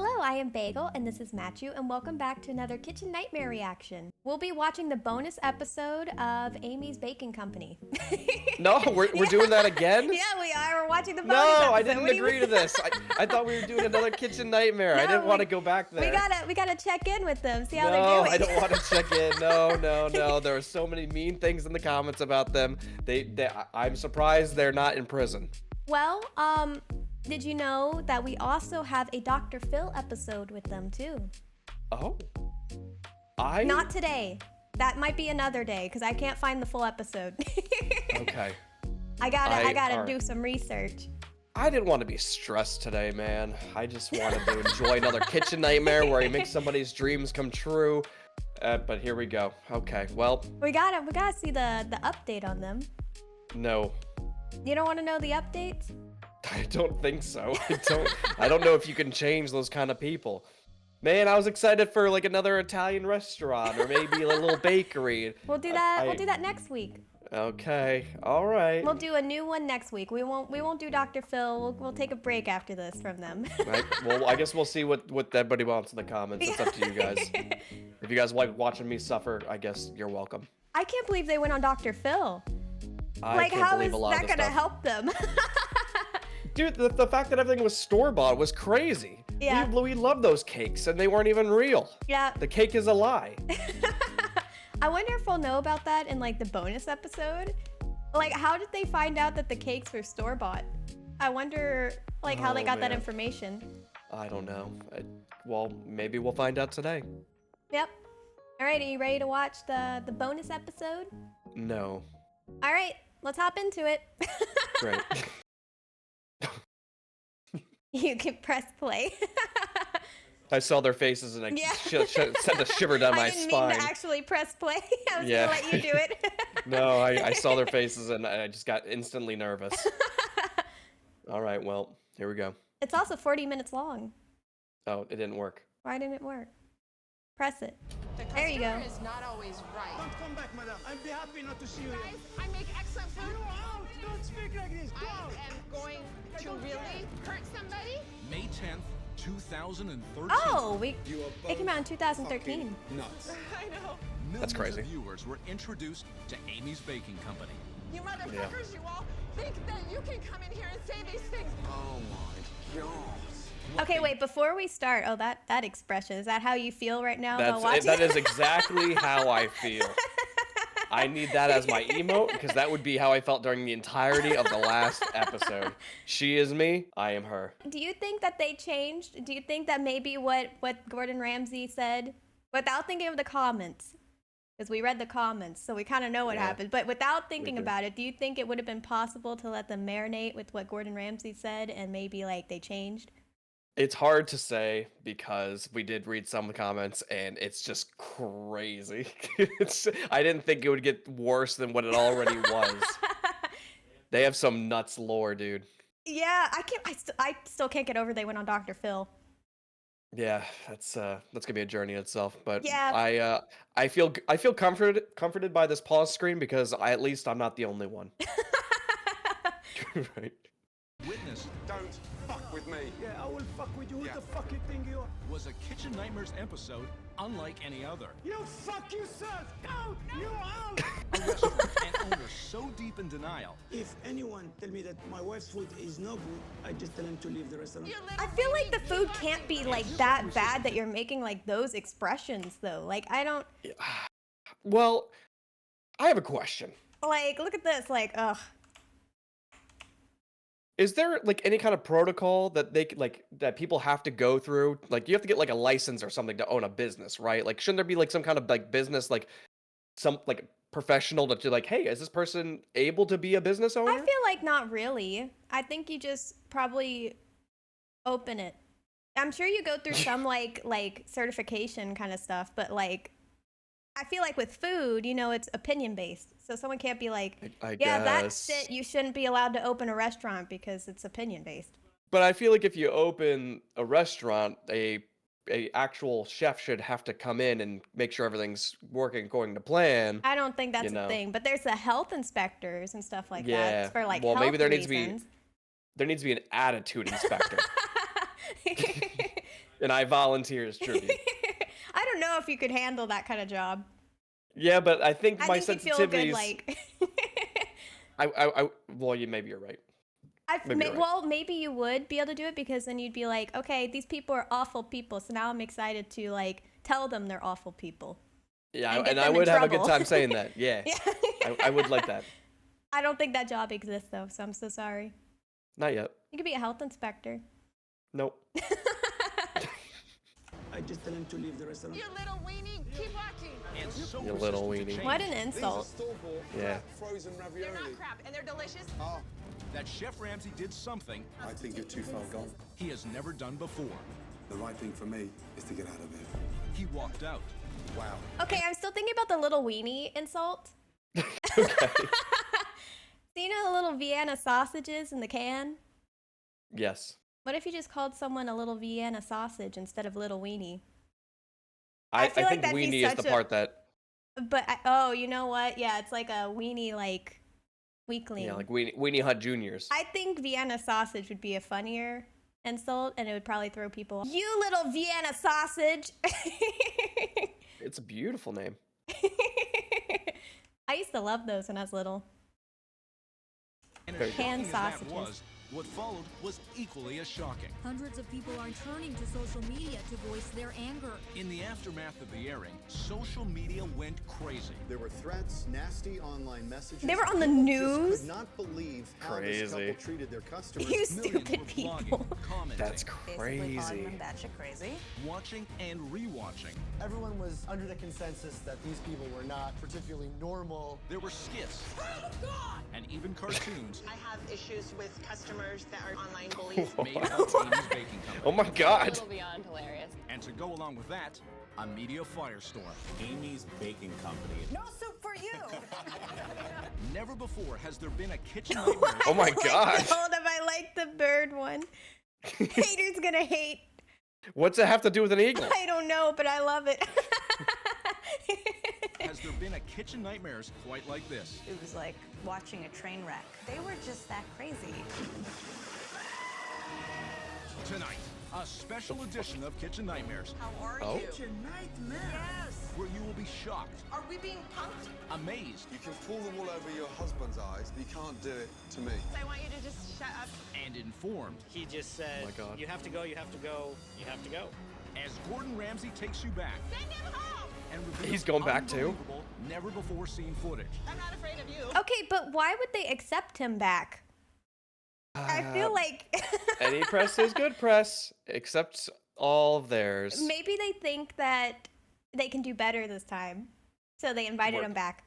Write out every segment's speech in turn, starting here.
Hello, I am Bagel, and this is Matthew, and welcome back to another Kitchen Nightmare reaction. We'll be watching the bonus episode of Amy's Baking Company. No, we're doing that again? Yeah, we are. We're watching the bonus No, episode. I didn't agree to this. I thought we were doing another Kitchen Nightmare. No, I didn't want to go back there. We gotta check in with them, see how they're No, doing. I don't want to check in. No. There are so many mean things in the comments about them. I'm surprised they're not in prison. Well, did you know that we also have a Dr. Phil episode with them too? Oh. Not today. That might be another day because I can't find the full episode. Okay. I gotta do some research. I didn't want to be stressed today, man. I just wanted to enjoy another Kitchen Nightmare where you make somebody's dreams come true. But here we go. Okay, well. We gotta see the update on them. No. You don't want to know the updates? I don't think so. I don't know if you can change those kind of people. Man, I was excited for like another Italian restaurant or maybe a little bakery. We'll do that. We'll do that next week. Okay. All right. We'll do a new one next week. We won't do Dr. Phil. We'll take a break after this from them. Right. Well, I guess we'll see what everybody wants in the comments. It's up to you guys. If you guys like watching me suffer, I guess you're welcome. I can't believe they went on Dr. Phil. I can't believe a lot of that this gonna stuff. help them? Dude, the fact that everything was store-bought was crazy. Yeah. We love those cakes, and they weren't even real. Yeah. The cake is a lie. I wonder if we'll know about that in like the bonus episode. Like, how did they find out that the cakes were store-bought? I wonder like how they got that information. I don't know. Well, maybe we'll find out today. Yep. All right, are you ready to watch the bonus episode? No. All right, let's hop into it. Great. You can press play. I saw their faces and I sent a shiver down my I didn't spine. mean to actually press play. I was Yeah. gonna let you do it. No, I saw their faces and I just got instantly nervous. All right, well, here we go. It's also 40 minutes long. Oh, it didn't work. Why didn't it work? Press it. The There you go. customer is not always right. Don't come back, madam. I'd be happy not to see you Guys, here. I make excellent food. Go out! Don't speak like this. Go out! I am going to really hurt somebody. May 10th, 2013. Oh, it came out in 2013. Nuts. I know. That's crazy. Millions of viewers were introduced to Amy's Baking Company. You motherfuckers, you all think that you can come in here and say these things. Oh my god. Okay, wait, before we start, oh, that expression, is that how you feel right now about watching That it? is exactly how I feel. I need that as my emote because that would be how I felt during the entirety of the last episode. She is me, I am her. Do you think that they changed? Do you think that maybe what Gordon Ramsay said, without thinking of the comments, because we read the comments, so we kind of know what happened, but without thinking about it, do you think it would have been possible to let them marinate with what Gordon Ramsay said and maybe like they changed? It's hard to say because we did read some of the comments and it's just crazy. I didn't think it would get worse than what it already was. They have some nuts lore, dude. Yeah, I still can't get over they went on Dr. Phil. Yeah, that's gonna be a journey in itself. But Yeah. I feel comforted by this pause screen because at least I'm not the only one. Right. Witness Don't fuck with me. Yeah, I will fuck with you. Who the fuck you think you are? was a Kitchen Nightmares episode unlike any other. You fuck yourself! Out! You out! A restaurant and owner so deep in denial, If anyone tell me that my wife's food is no good, I just tell him to leave the restaurant. I feel like the food can't be like that bad that you're making like those expressions though. Like I don't Well, I have a question. like look at this like ugh. Is there like any kind of protocol that that people have to go through? Like you have to get like a license or something to own a business, right? Like shouldn't there be like some kind of like business like some like professional that you're like, hey, is this person able to be a business owner? I feel like not really. I think you just probably open it. I'm sure you go through some like certification kind of stuff, but like I feel like with food, you know, it's opinion based. So someone can't be like, I yeah, guess. that's it. You shouldn't be allowed to open a restaurant because it's opinion based. But I feel like if you open a restaurant, a actual chef should have to come in and make sure everything's working according to plan. I don't think that's You know. a thing, but there's the health inspectors and stuff like Yeah. that for like Well, health maybe there needs to be reasons. there needs to be an attitude inspector. And I volunteer as tribute. I don't know if you could handle that kind of job. Yeah, but I think my I think you'd feel good, sensitivities. like. Well, maybe you're right. Well, maybe you would be able to do it because then you'd be like, okay, these people are awful people, so now I'm excited to like tell them they're awful people. Yeah, get and I them in would have a good trouble. time saying that. Yeah, Yeah. I would like that. I don't think that job exists though, so I'm so sorry. Not yet. You could be a health inspector. Nope. I just tell him to leave the restaurant. You little weenie, keep walking. And so You little resistant to weenie. change What an insult. store-bought Yeah. frozen They're ravioli. not crap, and they're delicious. Ah, that Chef Ramsay did something I think you're too far gone. he has never done before. The right thing for me is to get out of here. He walked out. Wow. Okay, I'm still thinking about the little weenie insult. Okay. So you know the little Vienna sausages in the can? Yes. What if you just called someone a little Vienna sausage instead of little weenie? I feel like think that'd be weenie is such the a- part that. But oh, you know what? Yeah, it's like a weenie like weakling. Yeah, like Weenie Hut Juniors. I think Vienna sausage would be a funnier insult, and it would probably throw people off. You little Vienna sausage! It's a beautiful name. I used to love those when I was little. And Very as good. Canned shocking as that sausages. was, what followed was equally as shocking. Hundreds of people are turning to social media to voice their anger. In the aftermath of the airing, social media went crazy. There were threats, nasty online messages. They were on the People news? just could not believe how this Crazy. couple treated their customers. You Millions stupid were people. blogging, commenting, That's crazy. batshit crazy. watching, and rewatching. Everyone was under the consensus that these people were not particularly normal. There were skits and even cartoons I have issues with customers that are online bullies. made about Amy's Baking Company. Oh my god. beyond hilarious. And to go along with that, a media firestorm. Amy's Baking Company. No soup for you. Never before has there been a kitchen nightmare. Oh my god. Hold up, I like the bird one. Haters gonna hate. What's it have to do with an eagle? I don't know, but I love it. Has there been a kitchen nightmares quite like this? It was like watching a train wreck. They were just that crazy. Tonight, a special edition of Kitchen Nightmares, How are Oh. you? Yes. where you will be shocked, Are we being punked? amazed, You can pull the wool over your husband's eyes, but you can't do it to me. I want you to just shut up. and informed He just said, my God. you have to go, you have to go, you have to go. as Gordon Ramsay takes you back Send him home. and reveals He's going back too? unbelievable, never before seen footage. I'm not afraid of you. Okay, but why would they accept him back? I feel like Any press is good press, except all of theirs. maybe they think that they can do better this time, so they invited Work. him back.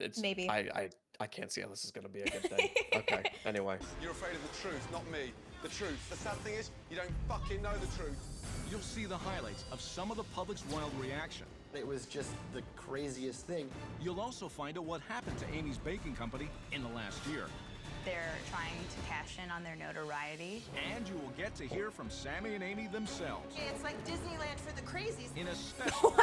It's, maybe. I can't see how this is gonna be a good thing. Okay. Anyway. You're afraid of the truth, not me. The truth. The sad thing is, you don't fucking know the truth. You'll see the highlights of some of the public's wild reaction. It was just the craziest thing. You'll also find out what happened to Amy's Baking Company in the last year. They're trying to cash in on their notoriety. And you will get to hear from Sammy and Amy themselves It's like Disneyland for the crazies. in a special.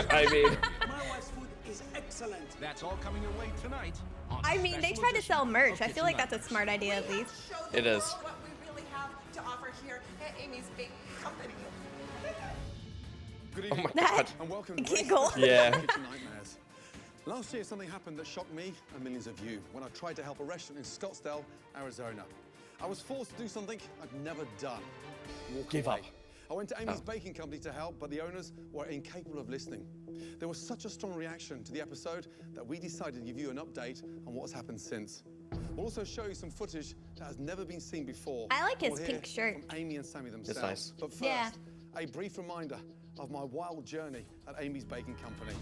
I mean, My wife's food is excellent. That's all coming your way tonight. On I a mean, they special try to edition sell merch. of I feel Kitchen like that's a Nightmares. smart idea at least. Show It the is. world what we really have to offer here at Amy's Baking Company. Good oh evening, my god. and welcome to Giggle. Yeah. Kitchen Nightmares. Last year, something happened that shocked me and millions of you when I tried to help a restaurant in Scottsdale, Arizona. I was forced to do something I'd never done. Walk Give away. up. I went to Amy's Baking Company to help, but the owners were incapable of listening. There was such a strong reaction to the episode that we decided to give you an update on what's happened since. We'll also show you some footage that has never been seen before. I like his We'll hear pink shirt. From Amy and Sammy themselves. nice. But first, Yeah. a brief reminder of my wild journey at Amy's Baking Company.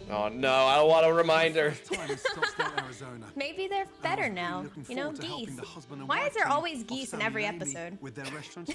Oh no, I don't want a reminder. Time in Scottsdale, Arizona. Maybe they're better now. You know, geese. Why is there always geese in every episode? With their restaurant,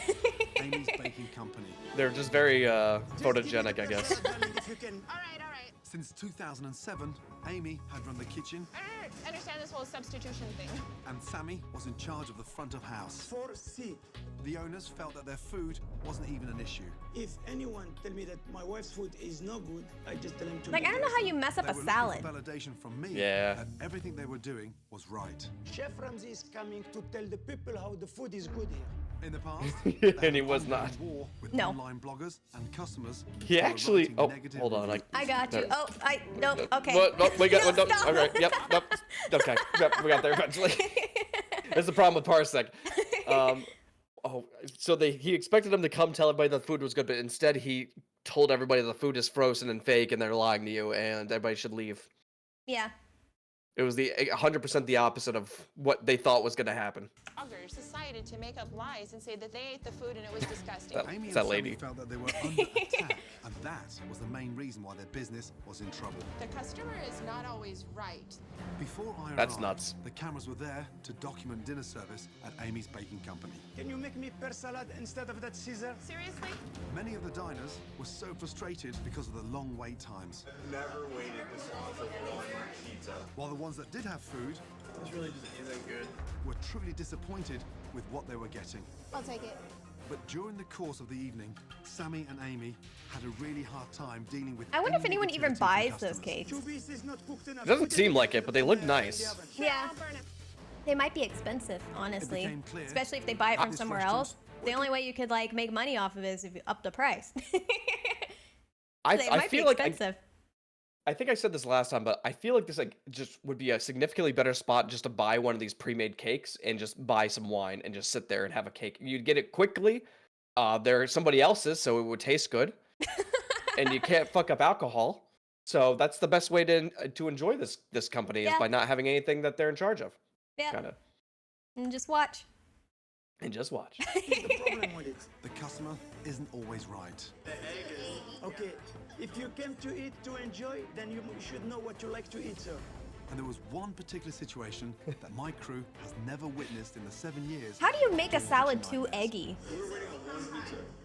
Amy's Baking Company. They're just very photogenic, I guess. If you can. All right. Since 2007, Amy had run the kitchen, I don't understand this whole substitution thing. and Sammy was in charge of the front of house. 4C. The owners felt that their food wasn't even an issue. If anyone tell me that my wife's food is no good, I just tell him to Like, I leave don't the know how you restaurant. mess up They a were salad. looking for validation from me Yeah. that everything they were doing was right. Chef Ramsay is coming to tell the people how the food is good here. In the past, and he was not. War with No. online bloggers and customers. He who were actually. writing Oh, negative hold on. reviews. I got you. Oh, nope. Okay. What? We got. No, Nope, stop. all right. Yep. Nope. Okay. Yep. We got there eventually. That's the problem with Parsec. So he expected them to come tell everybody that the food was good, but instead he told everybody the food is frozen and fake, and they're lying to you, and everybody should leave. Yeah. It was the 100% the opposite of what they thought was going to happen. Bloggers decided to make up lies and say that they ate the food and it was disgusting. Amy That and lady. Sammy felt that they were under attack, and that was the main reason why their business was in trouble. The customer is not always right. Before I arrived, That's nuts. the cameras were there to document dinner service at Amy's baking company. Can you make me per salad instead of that Caesar? Seriously? Many of the diners were so frustrated because of the long wait times. Never waited this long for one pizza. While the ones that did have food This really just isn't good. were truly disappointed with what they were getting. I'll take it. But during the course of the evening, Sammy and Amy had a really hard time dealing with I wonder if any anyone even negativity from buys those customers. cakes. Chubis is not cooked enough. It doesn't seem like it, but they look nice. Yeah. They might be expensive, honestly. became clear Especially if they buy it from these somewhere restaurants else. The only way you could like make money off of it is if you up the price. I They might be feel like expensive. I think I said this last time, but I feel like this like just would be a significantly better spot just to buy one of these pre-made cakes and just buy some wine and just sit there and have a cake. You'd get it quickly. They're somebody else's, so it would taste good, and you can't fuck up alcohol. So that's the best way to enjoy this company is Yeah. by not having anything that they're in charge of. Yeah. Kind of, And just watch. and just watch. The problem with it. The customer isn't always right. Okay, if you came to eat to enjoy, then you should know what you like to eat, sir. And there was one particular situation that my crew has never witnessed in the 7 years. How do you make a doing salad kitchen too nightmares. eggy?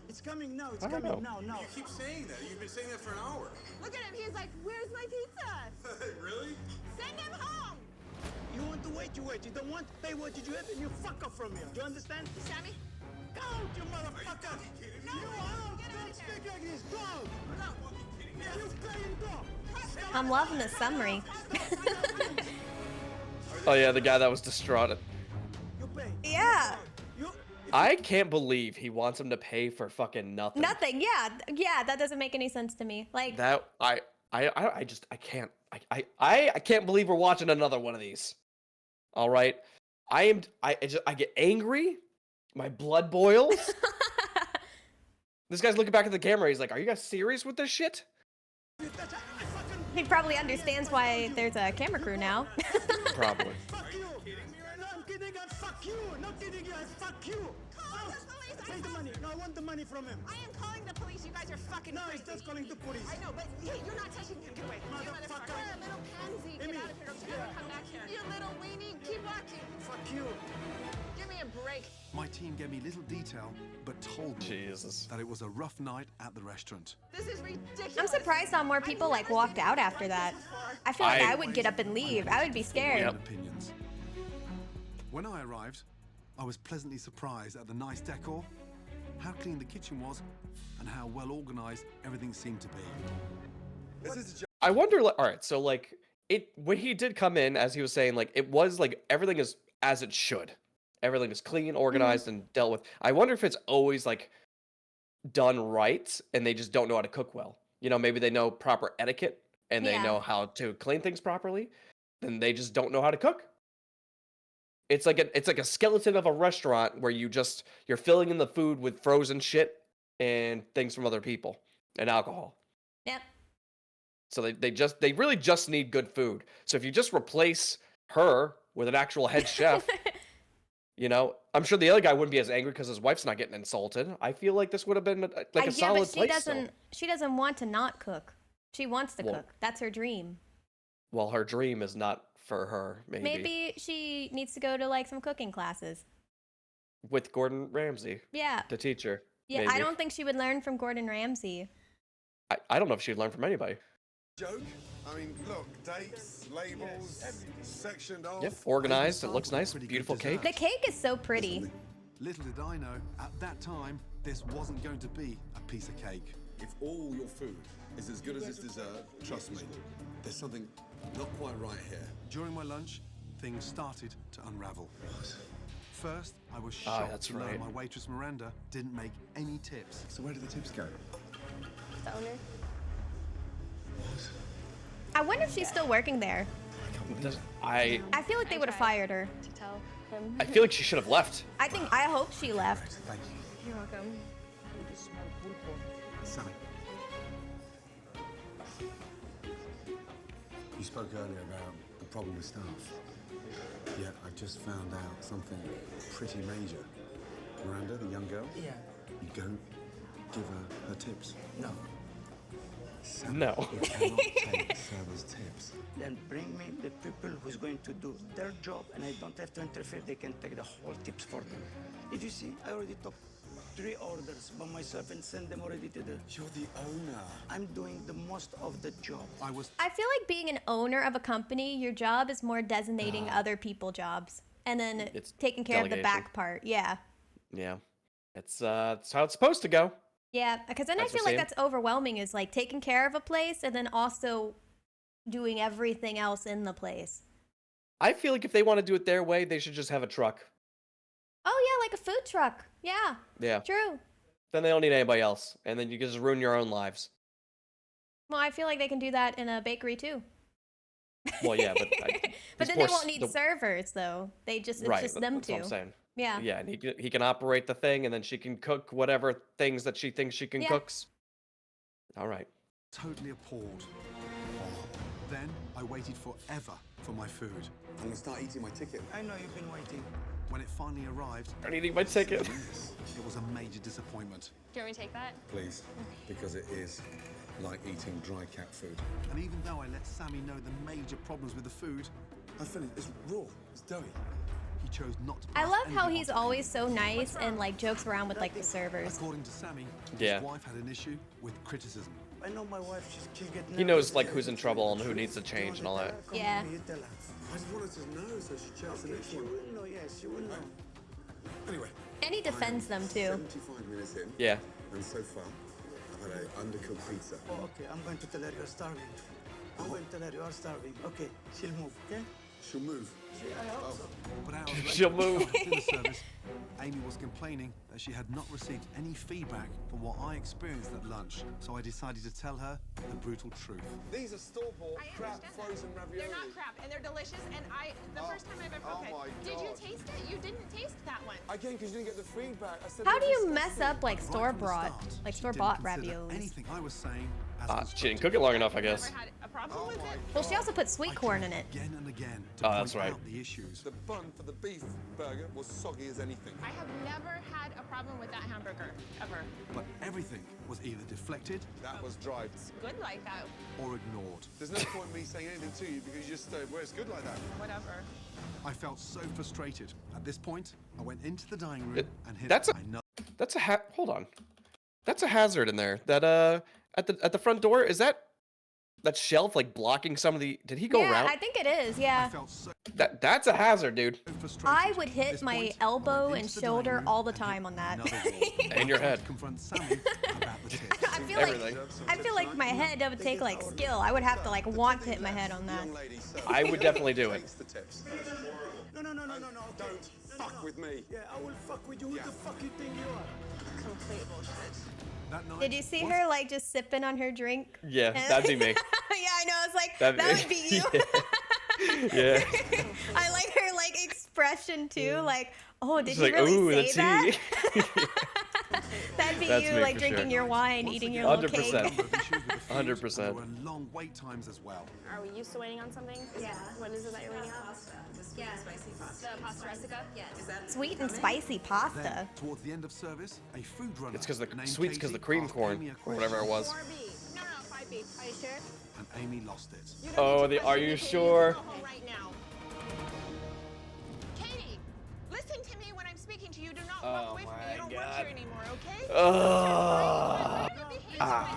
It's coming now. It's I don't coming know. now. You keep saying that. You've been saying that for an hour. Look at him. He's like, where's my pizza? Really? Send him home. You want to wait, you wait. You don't want, pay what did you have, and you fuck off from here. Do you understand? Sammy? Go out, you motherfucker! No, You out! get out Don't of here. speak like this! Go out! You play and go! I'm loving the summary. Oh yeah, the guy that was distraught. You pay. Yeah. You, I can't believe he wants him to pay for fucking nothing. Nothing. Yeah. Yeah. That doesn't make any sense to me. Like, That I can't believe we're watching another one of these. All right, I get angry, my blood boils. This guy's looking back at the camera. He's like, "Are you guys serious with this shit?" he probably understands why there's a camera crew now. Probably. fuck you! No, I'm kidding, I fuck you! Not kidding you, I fuck you! Call the police. Pay the money. No, I want the money from him. I am calling the police. You guys are fucking No, crazy. he's just calling the police. I know, but hey, you're not touching him. Get away. You Motherfucker. You're a little pansy. Get Amy, out of here. Don't you ever come back here. You little weenie. Keep walking. Fuck you. Give me a break. My team gave me little detail, but told me Jesus. that it was a rough night at the restaurant. This is ridiculous. I'm surprised not more people like walked out after that. I feel like I would get up and leave. I would be scared. Yep. Opinions. When I arrived, I was pleasantly surprised at the nice decor, how clean the kitchen was, and how well organized everything seemed to be. This is a I wonder. All right, so like when he did come in, as he was saying, like it was like everything is as it should. Everything is clean, organized, and dealt with. I wonder if it's always like done right, and they just don't know how to cook well. You know, maybe they know proper etiquette and they Yeah. know how to clean things properly, then they just don't know how to cook. It's like a skeleton of a restaurant where you're filling in the food with frozen shit and things from other people and alcohol. Yep. So they really just need good food. So if you just replace her with an actual head chef, you know, I'm sure the other guy wouldn't be as angry because his wife's not getting insulted. I feel like this would have been like a yeah, solid but she place. still. doesn't want to not cook. She wants to Well- cook. That's her dream. Well, her dream is not for her. Maybe she needs to go to like some cooking classes. With Gordon Ramsay, Yeah. the teacher. Yeah, I maybe. don't think she would learn from Gordon Ramsay. I don't know if she'd learn from anybody. joke. I mean, look, dates, labels, sectioned off. Yep, organized. It Started looks with a nice. pretty good Beautiful dessert. cake. The cake is so pretty. Little did I know, at that time, this wasn't going to be a piece of cake. If all your food is as good as this dessert, trust me, there's something not quite right here. During my lunch, things started to unravel. first, I was shocked that's to learn right. my waitress Miranda didn't make any tips. So where did the tips go? The owner. I wonder if she's still working there. I feel like they would have fired her. To tell him. I feel like she should have left. I hope she left. Thank you. You're welcome. Sammy. You spoke earlier about the problem with staff. Yet I just found out something pretty major. Miranda, the young girl? Yeah. You don't give her tips. No. Sammy, No. You cannot take servers' tips. Then bring me the people who's going to do their job, and I don't have to interfere. They can take the whole tips for them. Did you see? I already took 3 orders by myself and sent them already to the. You're the owner. I'm doing the most of the job. I feel like being an owner of a company, your job is more designating other people jobs and then It's taking care of the delegation. back part. Yeah. Yeah. It's how it's supposed to go. Yeah, because then That's I feel the like same. that's overwhelming is like taking care of a place and then also doing everything else in the place. I feel like if they want to do it their way, they should just have a truck. Oh yeah, like a food truck. Yeah. Yeah. True. Then they don't need anybody else, and then you can just ruin your own lives. Well, I feel like they can do that in a bakery too. Well, yeah, but But he's then more they won't need the- servers though. It's right, just them that's what two. I'm saying. Yeah. Yeah, and he can operate the thing, and then she can cook whatever things that she thinks she can Yeah. cooks. All right. Totally appalled. Then I waited forever for my food. I'm gonna start eating my ticket. I know you've been waiting. When it finally arrived, I'm eating my ticket. it was a major disappointment. Do you want me to take that? Please, because it is like eating dry cat food. And even though I let Sammy know the major problems with the food, I finished. It's raw. It's doughy. he chose not to I pass love how anything he's on to always so nice and like jokes around with like the servers. According to Sammy, Yeah. his wife had an issue with criticism. I know my wife. She'll get. He knows like who's in trouble and who needs to change and all that. Yeah. You tell her. I just wanted to know so she checks the Okay, next she one. will know. Yes, she will know. Anyway. And he defends them too. 75 minutes in. Yeah. And so far, I've had an undercooked pizza. Oh, okay. I'm going to tell her you're starving. I'm going to tell her you are starving. Okay, she'll move. Okay. She'll move. I hope so. But hours later, She'll move. at dinner service, Amy was complaining that she had not received any feedback from what I experienced at lunch. So I decided to tell her the brutal truth. These are store-bought crap frozen ravioli. They're not crap, and they're delicious. And the first time I've ever. oh Okay. my Did you God. taste it? You didn't taste that one. Again, because you didn't get the feedback. I said How do they're you mess disgusting. up like Right store from the bought, start, like she store didn't bought consider raviolis? anything I was saying as She didn't constructive cook it long enough, I guess. Never had a problem with it. Well, she also put sweet I corn in tried it. again and again to Oh, point that's right. out the issues. The bun for the beef burger was soggy as anything. I have never had a problem with that hamburger ever. But everything was either deflected That was dry. It's good like that. or ignored. There's no point in me saying anything to you because you just well, it's good like that. Whatever. I felt so frustrated. At this point, I went into the dining room It- and hit that's a- another. That's hold on. That's a hazard in there. That at the front door, is that shelf like blocking some of the did he go Yeah, around? I think it is. I Yeah. felt so That's a hazard, dude. frustrated. I would At hit this my point, I elbow went and into the dining shoulder room all the and hit time on that. another wall. And your I had head. to confront Sammy about the tips. I feel Everything. like my head would take like skill. I would have to like want to hit my head on that. Young lady, so I would definitely do it. takes the tips. No. Don't fuck with me. Yeah, I will fuck with you. Who the fuck you think you are? Complete bullshit. That night, Did you see was- her like just sipping on her drink? Yeah, that'd be me. Yeah, I know. It's like That'd that would be you. Yeah. I like her like expression too. Like, oh, did She's you like, really ooh, the say that? tea. That'd be That's you me like for drinking sure. your wine, Once eating again, your little 100%. cake. number of issues with the food, 100%. and There were long wait times as well. Are we used to waiting on something? Yeah. What is it that you're waiting on? Yeah. Spicy pasta. The pasta rustica? Yes. Sweet and spicy pasta. Then, towards the end of service, a food runner. It's because the named sweets because the Katie cream asked corn Amy a or whatever it question, was. 4B. No, 5B. Are you sure? And Amy lost it. You don't Oh, need to the are question you me, Katie. sure? You can go home right now. Katie, listen to me when I'm speaking to you. Do not walk Oh away from me. my You don't work God. here anymore, okay? Oh. Oh my God.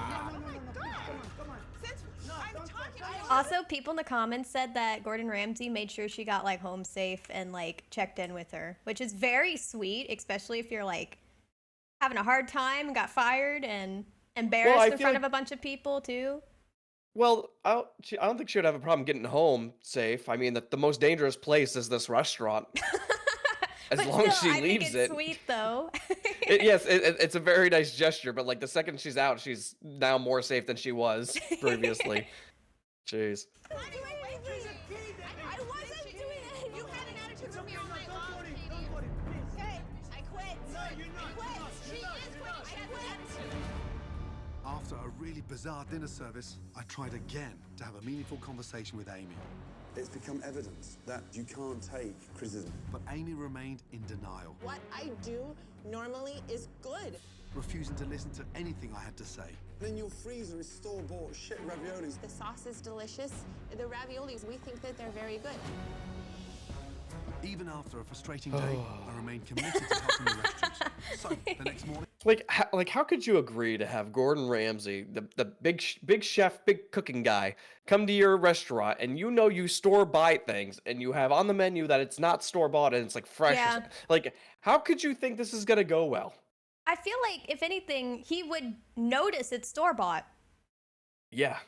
Since I'm talking to you. Also, people in the comments said that Gordon Ramsay made sure she got like home safe and like checked in with her, which is very sweet, especially if you're like having a hard time and got fired and embarrassed I in feel front like- of a bunch of people too. Well, I don't think she would have a problem getting home safe. I mean, the most dangerous place is this restaurant. as But long as still, she I think leaves it's it. sweet though. Yes, it's a very nice gesture, but like the second she's out, she's now more safe than she was previously. Jeez. I wasn't doing it. You had an attitude from me all night long. Okay, I quit. No, you're not. I quit. She is quitting. I quit. After a really bizarre dinner service, I tried again to have a meaningful conversation with Amy. It's become evident that you can't take criticism. But Amy remained in denial, What I do normally is good. refusing to listen to anything I had to say. In your freezer is store-bought shit raviolis. The sauce is delicious. The raviolis, we think that they're very good. Even after a frustrating day, I remained committed to helping the restrooms. So, the next morning, Like how could you agree to have Gordon Ramsay, the big chef, big cooking guy, come to your restaurant and you know you store buy things and you have on the menu that it's not store bought and it's like fresh. Yeah. Like how could you think this is gonna go well? I feel like if anything, he would notice it's store bought. Yeah.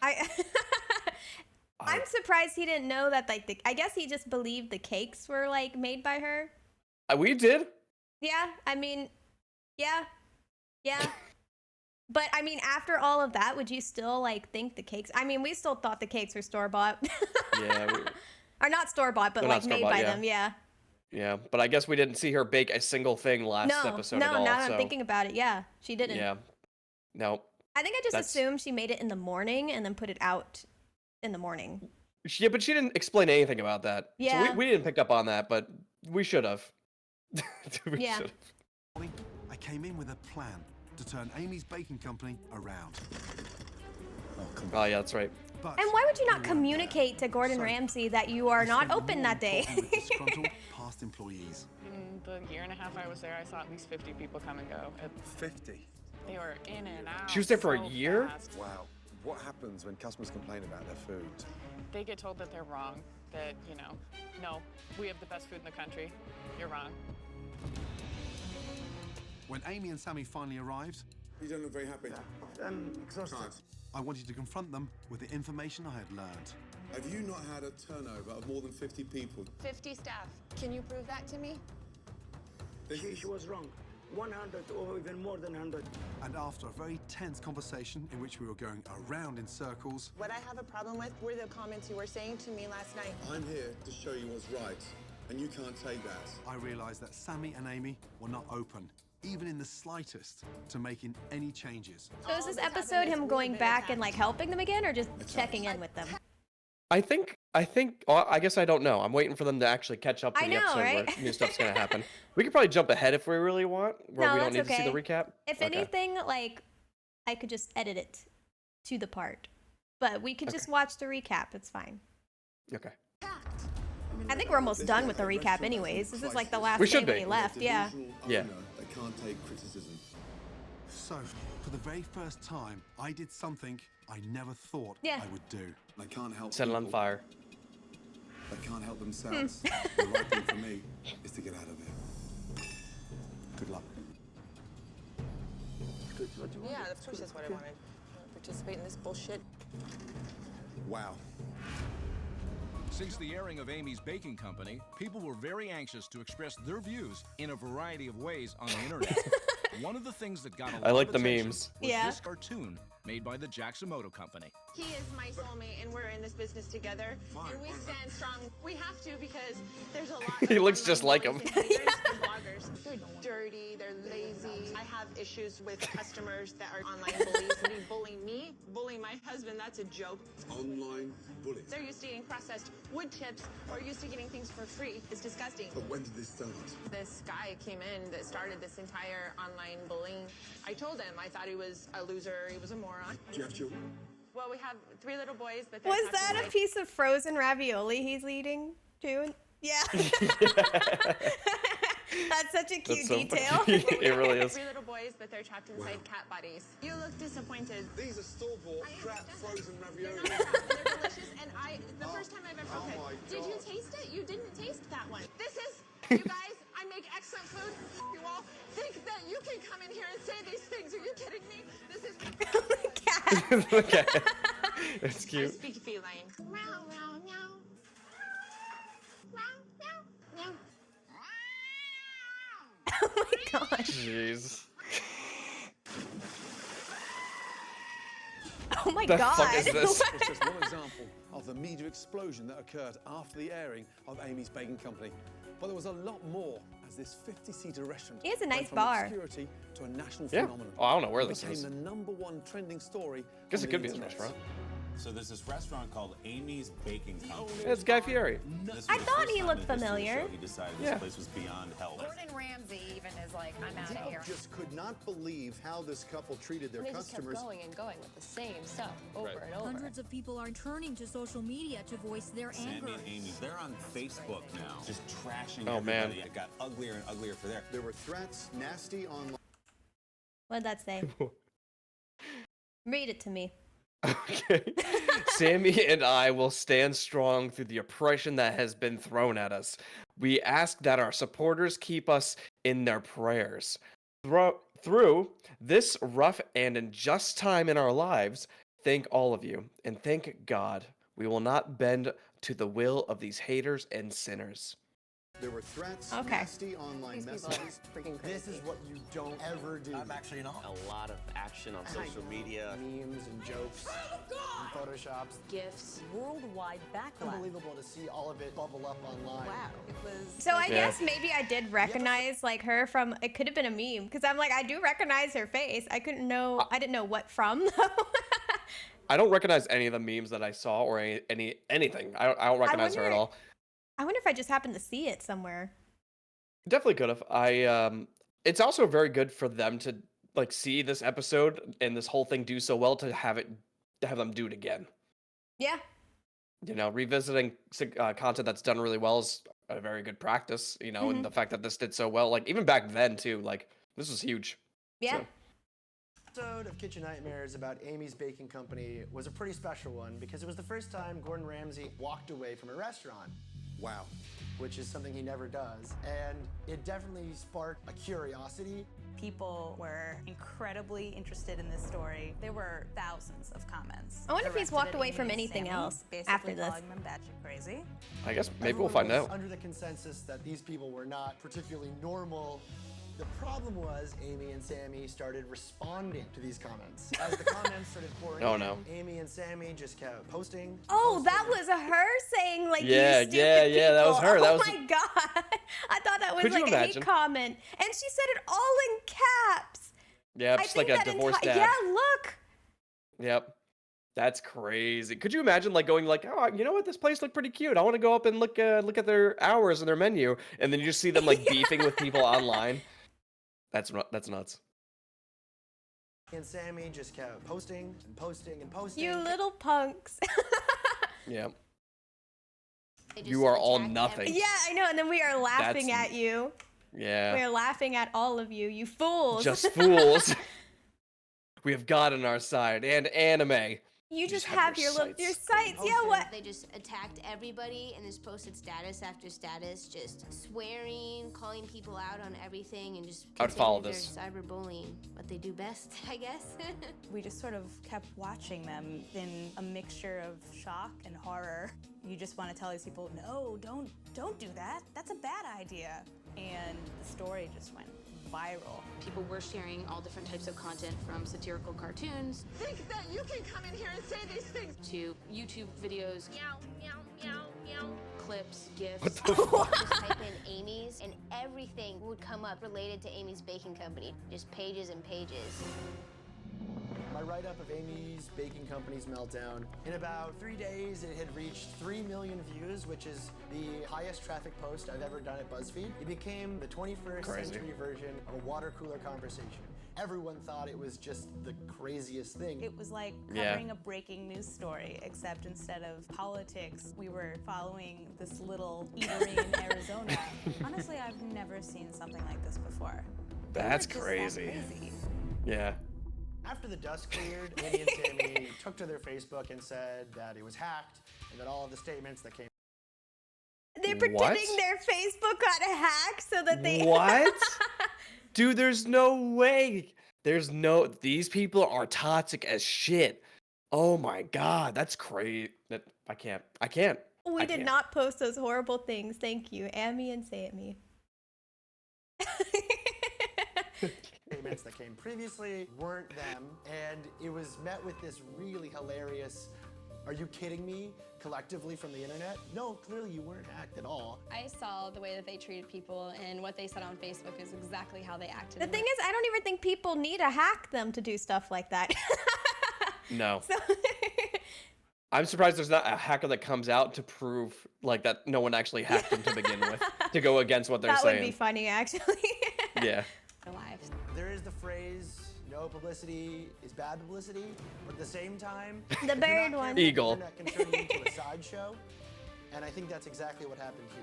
I'm surprised he didn't know that. Like, I guess he just believed the cakes were like made by her. We did. Yeah, I mean, yeah. But I mean, after all of that, would you still like think the cakes? I mean, we still thought the cakes were store bought. Yeah. Or not store bought, but They're like not made store-bought, by yeah. them. Yeah. Yeah, but I guess we didn't see her bake a single thing last episode at all. now that so, I'm thinking about it, yeah, she didn't. yeah. No. I think I just That's- assumed she made it in the morning and then put it out in the morning. Yeah, but she didn't explain anything about that. Yeah. So we didn't pick up on that, but we should have. Yeah. should've. I came in with a plan to turn Amy's baking company around. Oh yeah, that's right. But And why would you we not weren't communicate there. to Gordon So, Ramsay that you are I not spent the open that day? morning talking with disgruntled past employees. In the year and a half I was there, I saw at least 50 people come and go. 50. They were in and out. She was there for a so year? fast. Wow. What happens when customers complain about their food? They get told that they're wrong. That, no, we have the best food in the country. You're wrong. When Amy and Sammy finally arrived, You don't look very happy. I'm exhausted. Can't. I wanted to confront them with the information I had learned. Have you not had a turnover of more than 50 people? 50 staff. Can you prove that to me? She was wrong. 100 or even more than 100. And after a very tense conversation in which we were going around in circles, What I have a problem with were the comments you were saying to me last night. I'm here to show you what's right, and you can't take that. I realized that Sammy and Amy were not open, even in the slightest, to making any changes. So is this episode him going back and like helping them again, or just checking in with them? I think. I guess I don't know. I'm waiting for them to actually catch up to I the know, episode right? where new stuff's gonna happen. We could probably jump ahead if we really want, where No, we don't that's need to see the okay. recap. If Okay. anything, like I could just edit it to the part, but we could just watch the recap. It's fine. Okay. I think we're almost done with the recap, anyways. This is like the last We day should when be. he left. Yeah. Yeah. They can't take criticism. So, for the very first time, I did something I never thought Yeah. I would do. They can't help Set it on people. fire. They can't help themselves. The right thing for me is to get out of here. Good luck. Yeah, of course that's what I wanted. Participate in this bullshit. Wow. Since the airing of Amy's Baking Company, people were very anxious to express their views in a variety of ways on the internet. One of the things that got a lot I like of the attention memes. was Yeah. this cartoon made by the Jacksomoto Company. He is my soulmate, and we're in this business together. And we stand strong. We have to because there's a lot. He of looks online just like bullies him. and haters and bloggers. They're dirty. They're lazy. I have issues with customers that are online bullies. They bully me, bully my husband. That's a joke. Online bullies. They're used to eating processed wood chips or used to getting things for free. It's disgusting. But when did this start? This guy came in that started this entire online bullying. I told him I thought he was a loser. He was a moron. Do you have children? Well, we have 3 little boys, but they're Was that a toxic. piece of frozen ravioli he's eating too? Yeah. That's such a cute That's so detail. funny. It really is. 3 little boys, but they're trapped inside cat bodies. You look disappointed. These are store-bought, I crap, understand. frozen They're ravioli. not crap, they're delicious, and the first time I've ever, Oh okay. my Did you God. taste it? You didn't taste that one. This is, you guys, I make excellent food. You all think that you can come in here and say these things. Are you kidding me? This is, Okay. It's I cute. speak feline. Meow, meow, meow. Meow, meow, meow. jeez. Oh my The god. fuck is this? It's just one example of the media explosion that occurred after the airing of Amy's Baking Company. But there was a lot more as this 50-seater restaurant He has a went nice from bar. obscurity to a national Yeah. phenomenon. Oh, I don't know where It this became is. the #1 trending story. Guess on it the could be his internet. restaurant. So there's this restaurant called Amy's Baking Company. It's Guy Fieri. I thought he looked familiar. He decided this place was beyond help. Gordon Ramsay even is like, I'm out of here. Just could not believe how this couple treated their They just kept customers. going and going with the same stuff over and over. Hundreds of people are turning to social media to voice their Sammy anger. and Amy, they're on Facebook now, just trashing Oh, man. everybody. It got uglier and uglier for there. There were threats, nasty online. What did that say? Read it to me. Okay. Sammy and I will stand strong through the oppression that has been thrown at us. We ask that our supporters keep us in their prayers. Through this rough and unjust time in our lives, thank all of you, and thank God we will not bend to the will of these haters and sinners. There were threats, Okay. nasty online These people messages. are freaking crazy. This is what you don't ever do. I'm actually not. A lot of action on social media. Memes and jokes and photoshops. Gifts, worldwide backlash. Unbelievable to see all of it bubble up online. Wow, it was. So I Yeah. guess maybe I did recognize like her from. It could have been a meme because I'm like I do recognize her face. I couldn't know. I didn't know what from though. I don't recognize any of the memes that I saw or anything. I don't recognize her at wonder- all. I wonder if I just happened to see it somewhere. Definitely could have. It's also very good for them to like see this episode and this whole thing do so well to have them do it again. Yeah. You know, revisiting content that's done really well is a very good practice. You know, and the fact that this did so well, like even back then too, like this was huge. Yeah. So, Episode of Kitchen Nightmares about Amy's Baking Company was a pretty special one because it was the first time Gordon Ramsay walked away from a restaurant. Wow. Which is something he never does. And it definitely sparked a curiosity. People were incredibly interested in this story. There were thousands of comments. I wonder if he's directed walked at away Amy from and anything Sammy, else basically after this. calling them batshit crazy. I guess maybe we'll Everyone find was out. under the consensus that these people were not particularly normal. The problem was Amy and Sammy started responding to these comments. As the comments started pouring Oh, in, no. Amy and Sammy just kept posting. Oh, that was her saying like Yeah, you stupid yeah, that was people. her. That Oh was- my god. I thought that was Could you like a hate imagine? comment. And she said it all in caps. Yeah, I just like think a that divorced dad. Yeah, look. Yep. That's crazy. Could you imagine like going like, oh, you know what? This place looked pretty cute. I want to go up and look at their hours and their menu, and then you just see them like beefing with people online. That's nuts. And Sammy just kept posting and posting and posting. You little punks. Yeah. They just You are all attack nothing. Yeah, I know. And then we are laughing That's- at you. Yeah. We are laughing at all of you, you fools. Just fools. We have God on our side and anime. You just have have your your sites. Yeah, what? They just attacked everybody and just posted status after status, just swearing, calling people out on everything, and just I'd follow continued their cyberbullying. What they do best, I guess. We just sort of kept watching them in a mixture of shock and horror. You just want to tell these people, no, don't do that. That's a bad idea. And the story just went viral. People were sharing all different types of content, from satirical cartoons Think that you can come in here and say these things. to YouTube videos, Meow, meow, meow, meow. clips, gifs. Just type in Amy's, and everything would come up related to Amy's Baking Company. Just pages and pages. My write-up of Amy's Baking Company's meltdown. In about 3 days, it had reached 3 million views, which is the highest traffic post I've ever done at BuzzFeed. It became the 21st Crazy. century version of a water cooler conversation. Everyone thought it was just the craziest thing. It was like Yeah. covering a breaking news story, except instead of politics, we were following this little eatery in Arizona. Honestly, I've never seen something like this before. They were That's just that crazy. crazy. Yeah. After the dust cleared, Amy and Sammy took to their Facebook and said that it was hacked and that all of the statements that came. They're pretending their Facebook got hacked so that they. What? Dude, there's no way. These people are toxic as shit. Oh my god, that's crazy. I can't. We I did can't. not post those horrible things. Thank you, Amy and Sammy. Statements that came previously weren't them, and it was met with this really hilarious, "Are you kidding me?" collectively from the internet. No, clearly you weren't hacked at all. I saw the way that they treated people, and what they said on Facebook is exactly how they acted. The thing is, I don't even think people need to hack them to do stuff like that. No. I'm surprised there's not a hacker that comes out to prove like that no one actually hacked them to begin with, to go against what they're that saying. would be funny, actually. Yeah. Lives. There is the phrase, no publicity is bad publicity, but at the same time, The bird one. Eagle. The internet can turn you into a sideshow, and I think that's exactly what happened here.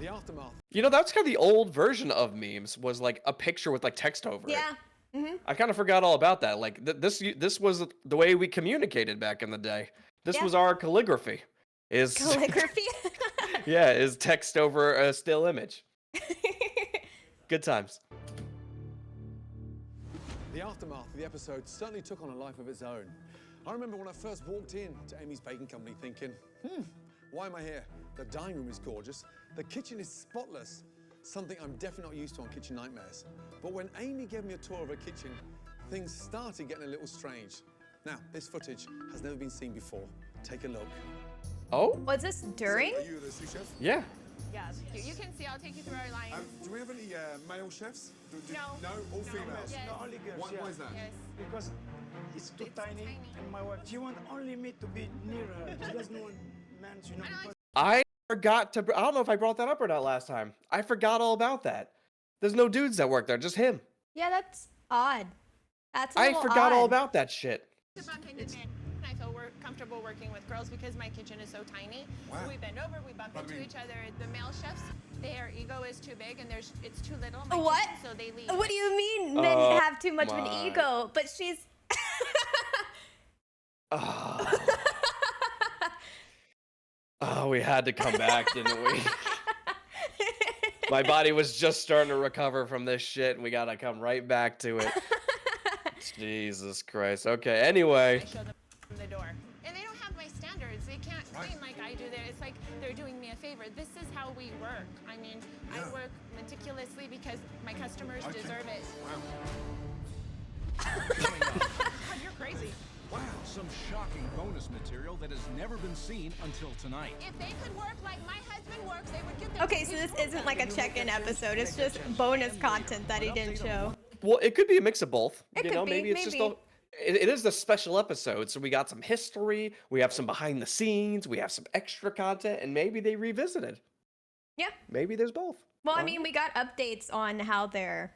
The aftermath. You know, that's kind of the old version of memes, was like a picture with like text over it. Yeah. Mm-hmm. I kind of forgot all about that. Like this was the way we communicated back in the day. This Yeah. was our calligraphy. Is Calligraphy. yeah, is text over a still image. Good times. The aftermath of the episode certainly took on a life of its own. I remember when I first walked in to Amy's Baking Company thinking, why am I here? The dining room is gorgeous. The kitchen is spotless. Something I'm definitely not used to on Kitchen Nightmares. But when Amy gave me a tour of her kitchen, things started getting a little strange. Now, this footage has never been seen before. Take a look. Oh? Was this during? Are you the sous chef? Yeah. Yes, you can see, I'll take you through our line. Do we have any male chefs? No. No, all females. Yes. No, only girls. Why is that? Yes. Because it's too tiny, and my wife, she wants only me to be near her. She doesn't want men, you know. Because I forgot to. I don't know if I brought that up or not last time. I forgot all about that. There's no dudes that work there, just him. Yeah, that's odd. That's a I little forgot all odd. about that shit. I feel we're comfortable working with girls because my kitchen is so tiny. Wow. We bend over, we bump into each other. The male chefs, their ego is too big and it's too little. in my What? kitchen, so they leave. What do you mean men have too much of an my. ego? But she's... Oh, we had to come back, didn't we? My body was just starting to recover from this shit, and we gotta come right back to it. Jesus Christ. Okay, anyway. I show them the door. And they don't have my standards. They can't clean like I do there. It's like they're doing me a favor. This is how we work. I mean, I work meticulously because my customers deserve it. God, you're crazy. Wow, some shocking bonus material that has never been seen until tonight. If they could work like my husband works, they would get their Okay, so this isn't like a check-in episode. It's just bonus content that he didn't show. Well, it could be a mix of both. It You could know, be, maybe it's just maybe. it is the special episode, so we got some history, we have some behind the scenes, we have some extra content, and maybe they revisited. Yeah. Maybe there's both. Well, I mean, we got updates on how their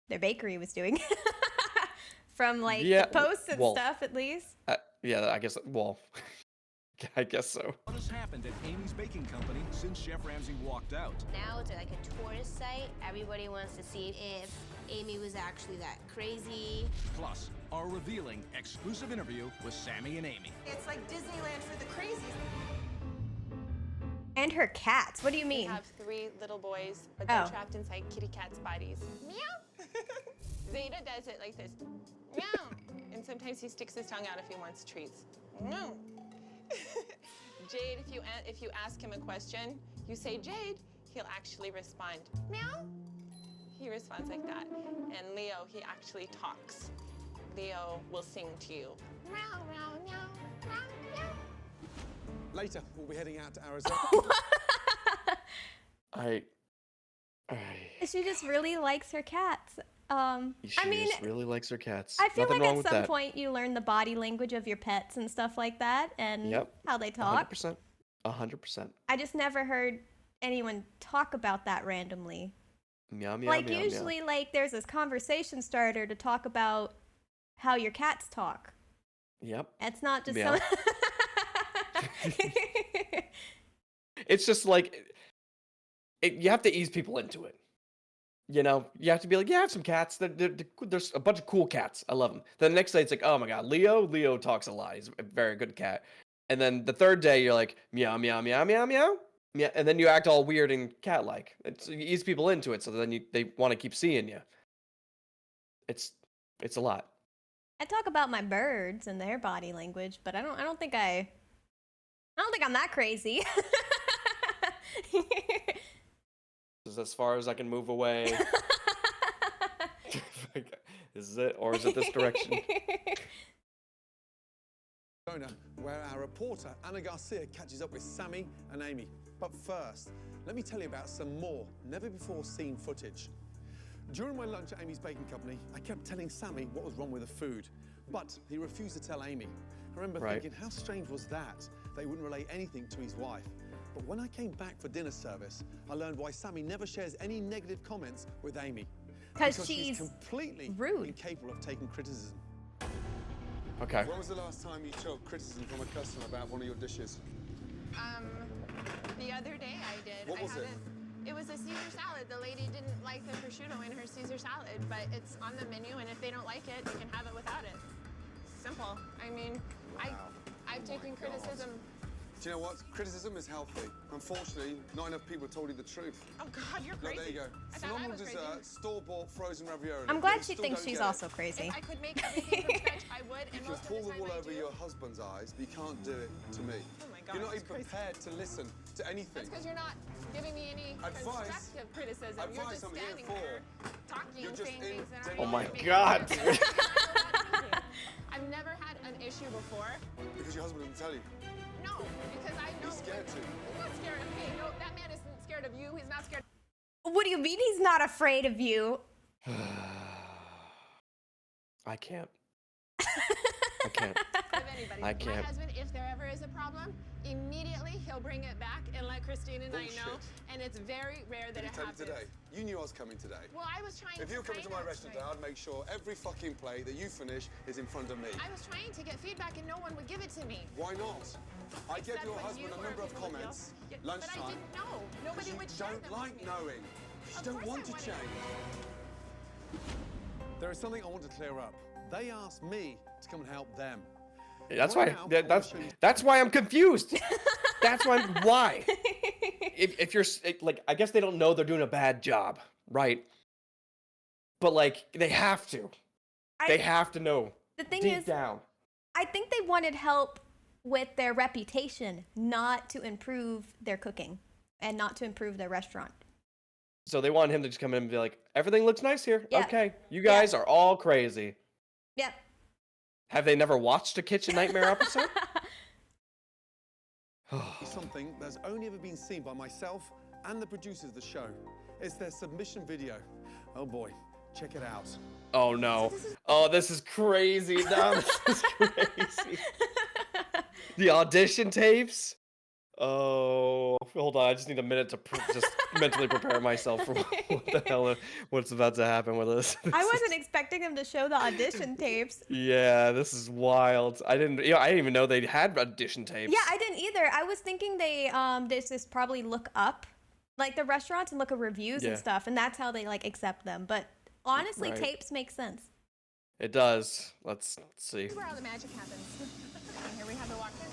bakery was doing. From like Yeah, the posts and well, stuff, at least. Yeah, I guess. Well, I guess so. What has happened at Amy's Baking Company since Chef Ramsay walked out? Now it's like a tourist site. Everybody wants to see if Amy was actually that crazy. Plus, our revealing exclusive interview with Sammy and Amy. It's like Disneyland for the crazies. And her cats. What do you We mean? have 3 little boys, but they're Oh. trapped inside kitty cats' bodies. Meow. Zeta does it like this. Meow. And sometimes he sticks his tongue out if he wants treats. Meow. Jade, if you ask him a question, you say Jade, he'll actually respond. Meow. He responds like that. And Leo, he actually talks. Leo will sing to you. Meow, meow, meow, meow, meow. Later, we'll be heading out to Arizona. She just really likes her cats. She I mean, just really likes her cats. I feel Nothing like wrong at with some that. point you learn the body language of your pets and stuff like that, and Yep. how they talk. 100%. 100%. I just never heard anyone talk about that randomly. Meow, meow, Like meow, usually, like there's this conversation starter to talk about how your cats talk. meow. Yep. It's not just Meow. some. It's just like you have to ease people into it. You know, you have to be like, yeah, I have some cats. There's a bunch of cool cats. I love them. Then the next day, it's like, oh my god, Leo talks a lot. He's a very good cat. And then the third day, you're like, meow, meow, meow, meow, meow. Yeah, and then you act all weird and cat-like. You ease people into it, so then they want to keep seeing you. It's a lot. I talk about my birds and their body language, but I don't think I'm that crazy. This is as far as I can move away. Is it, or is it this direction? Where our reporter Anna Garcia catches up with Sammy and Amy. But first, let me tell you about some more never-before-seen footage. During my lunch at Amy's baking company, I kept telling Sammy what was wrong with the food, but he refused to tell Amy. I remember thinking, how strange was that he wouldn't relay anything to his wife. But when I came back for dinner service, I learned why Sammy never shares any negative comments with Amy. Because she's completely rude, incapable of taking criticism. Okay. When was the last time you took criticism from a customer about one of your dishes? The other day I did. What was it? It was a Caesar salad. The lady didn't like the prosciutto in her Caesar salad, but it's on the menu, and if they don't like it, they can have it without it. Simple. I mean, I've taken criticism. Do you know what? Criticism is healthy. Unfortunately, not enough people told you the truth. Oh God, you're crazy. Look, there you go. Phenomenal dessert, store-bought frozen ravioli. I'm glad she thinks she's also crazy. If I could make everything from scratch, I would. And You can pull the wool over your husband's eyes, but you can't do it to me. Oh my God, You're not that's even prepared to listen to anything. That's because you're not giving me any constructive criticism. You're just I'm here standing for. there talking, You're just saying things that are Oh my making God. sense. I've never had an issue before. Because your husband didn't tell you. No, because I know. He's scared to. He's not scared of me. No, that man isn't scared of you. He's not scared. What do you mean he's not afraid of you? I can't. I can't. Of anybody. I can't. My husband, if there ever is a problem, immediately he'll bring it back and let Christine and I know. And it's very rare that Did he it tell happens. you today? You knew I was coming today. Well, I was trying If you were coming to my find out restaurant today, I'd make sure every fucking plate that you finish is in front of me. I was trying to get feedback and no one would give it to me. Why not? I gave Except your when husband you a or number of people would comments yell. lunchtime. But I didn't know. Nobody would share don't them like with me. knowing. You don't want to change. There is something I want to clear up. They asked me to come and help them. That's Right why. now, That's why I'm confused. That's why. If you're like, I guess they don't know they're doing a bad job, right? But like, they have to. They have to know. The thing deep is, down. I think they wanted help with their reputation, not to improve their cooking and not to improve their restaurant. So they want him to just come in and be like, everything looks nice here. Yeah. Okay, you guys are all crazy. Yep. Have they never watched a Kitchen Nightmare episode? Something that's only ever been seen by myself and the producers of the show. It's their submission video. Oh boy, check it out. Oh no. Oh, this is crazy. No, this is crazy. The audition tapes? Oh, hold on. I just need a minute to just mentally prepare myself for what the hell, what's about to happen with this. I wasn't expecting him to show the audition tapes. Yeah, this is wild. I didn't even know they had audition tapes. Yeah, I didn't either. I was thinking they just probably look up like the restaurants and look at reviews and stuff, and that's how they like accept them. But honestly, Right. tapes make sense. It does. Let's see. This is where all the magic happens. Okay, here we have the walk-in.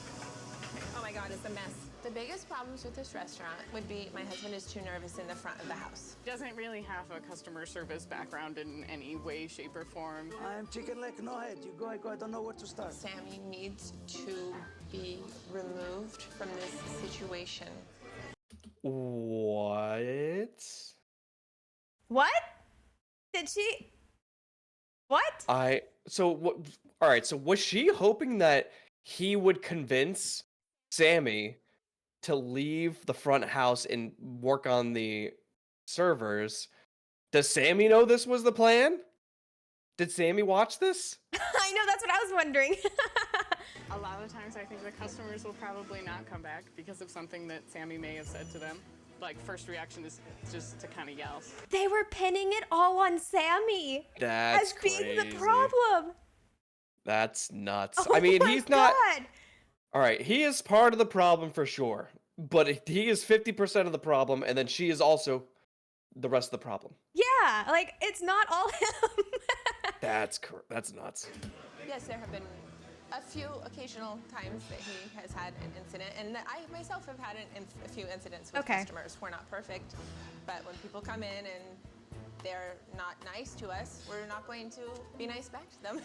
Oh my God, it's a mess. The biggest problems with this restaurant would be my husband is too nervous in the front of the house. Doesn't really have a customer service background in any way, shape, or form. I'm chicken leg, no head. You go, I go, I don't know where to start. Sammy needs to be removed from this situation. What? What? Did she? What? All right, so was she hoping that he would convince Sammy to leave the front house and work on the servers? Does Sammy know this was the plan? Did Sammy watch this? I know, that's what I was wondering. A lot of times I think the customers will probably not come back because of something that Sammy may have said to them. Like, first reaction is just to kind of yell. They were pinning it all on Sammy That's as being the crazy. problem. That's nuts. Oh I mean, my he's not. God. All right, he is part of the problem for sure, but he is 50% of the problem, and then she is also the rest of the problem. Yeah, like it's not all him. That's nuts. Yes, there have been a few occasional times that he has had an incident, and that I myself have had a few incidents with customers. We're not perfect, but when people come in and they're not nice to us, we're not going to be nice back to them.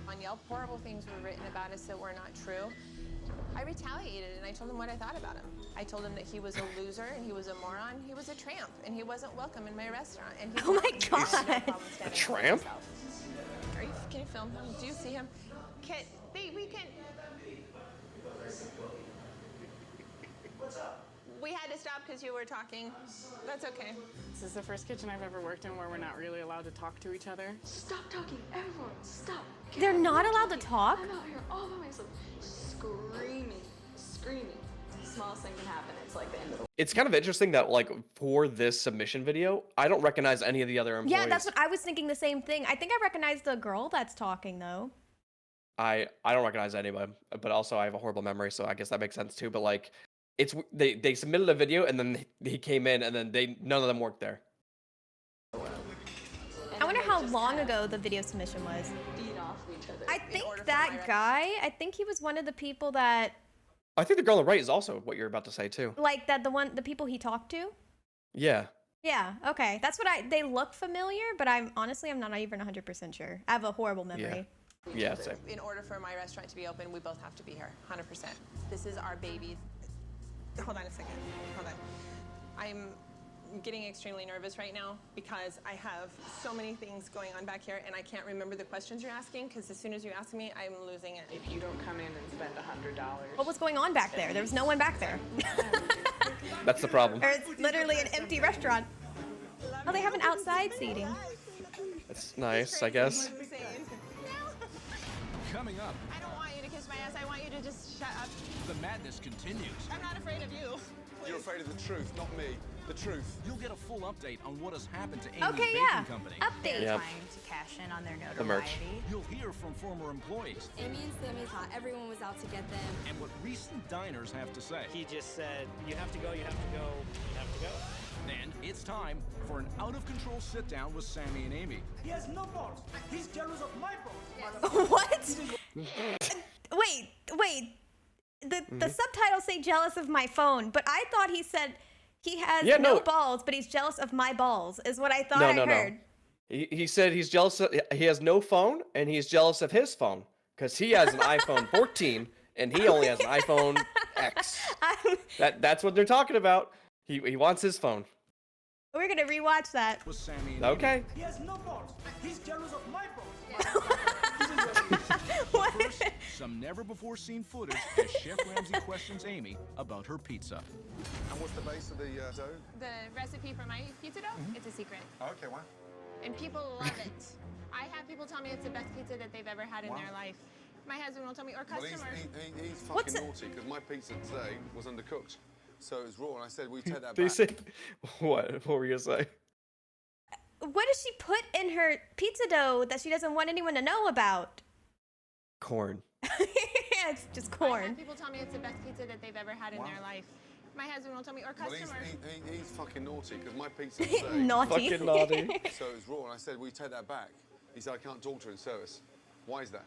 On Yelp, horrible things were written about us that were not true. I retaliated and I told him what I thought about him. I told him that he was a loser and he was a moron. He was a tramp and he wasn't welcome in my restaurant. And he Oh my God. A tramp? Can you film him? Do you see him? We can. We had to stop because you were talking. That's okay. This is the first kitchen I've ever worked in where we're not really allowed to talk to each other. Stop talking, everyone, stop. They're not allowed to talk? I'm out here all by myself, screaming. The smallest thing can happen. It's like the end of the It's kind of interesting that like for this submission video, I don't recognize any of the other employees. Yeah, that's what I was thinking. The same thing. I think I recognize the girl that's talking though. I don't recognize anybody, but also I have a horrible memory, so I guess that makes sense too. But like, it's they submitted a video and then he came in and then none of them worked there. I wonder how long ago the video submission was. feed off of each other. I think that guy, I think he was one of the people that, I think the girl on the right is also what you're about to say too. like that the people he talked to. Yeah. Yeah, okay. That's what they look familiar, but I'm not even 100% sure. I have a horrible memory. Yeah, same. In order for my restaurant to be open, we both have to be here, 100%. This is our baby. Hold on a second. Hold on. I'm getting extremely nervous right now because I have so many things going on back here and I can't remember the questions you're asking because as soon as you ask me, I'm losing it. If you don't come in and spend $100. What was going on back there? There was no one back there. That's the problem. Or it's literally an empty restaurant. Oh, they have an outside seating. That's nice, I guess. Coming up, I don't want you to kiss my ass. I want you to just shut up. the madness continues. I'm not afraid of you. You're afraid of the truth, not me. The truth. You'll get a full update on what has happened to Amy's Okay, Baking yeah. Company. Update. Yep. Trying to cash in on their The merch. notoriety. You'll hear from former employees Amy and Sammy thought everyone was out to get them. and what recent diners have to say. He just said, you have to go, you have to go, you have to go. And it's time for an out-of-control sit-down with Sammy and Amy. He has no balls. He's jealous of my balls. What? Wait. The subtitles say jealous of my phone, but I thought he said he has no balls, but he's jealous of my balls, is what I thought I heard. He said he's jealous he has no phone and he's jealous of his phone because he has an iPhone 14 and he only has an iPhone X. That's what they're talking about. He wants his phone. We're gonna rewatch that. With Sammy and Okay. He has no balls. He's jealous of my balls. First, some never-before-seen footage as Chef Ramsay questions Amy about her pizza. And what's the base of the dough? The recipe for my pizza dough, it's a secret. Okay, wow. And people love it. I have people tell me it's the best pizza that they've ever had in their life. My husband will tell me, or Well, customers. he's fucking naughty because my pizza today was undercooked. So it was raw, and I said, we take that They back. say what? What were you gonna say? What does she put in her pizza dough that she doesn't want anyone to know about? Corn. Yeah, it's just I corn. have people tell me it's the best pizza that they've ever had in their life. My husband will tell me, or Well, customers. he's fucking naughty because my pizza today. Naughty. Fucking naughty. So it was raw, and I said, we take that back. He said, I can't talk to her in service. Why is that?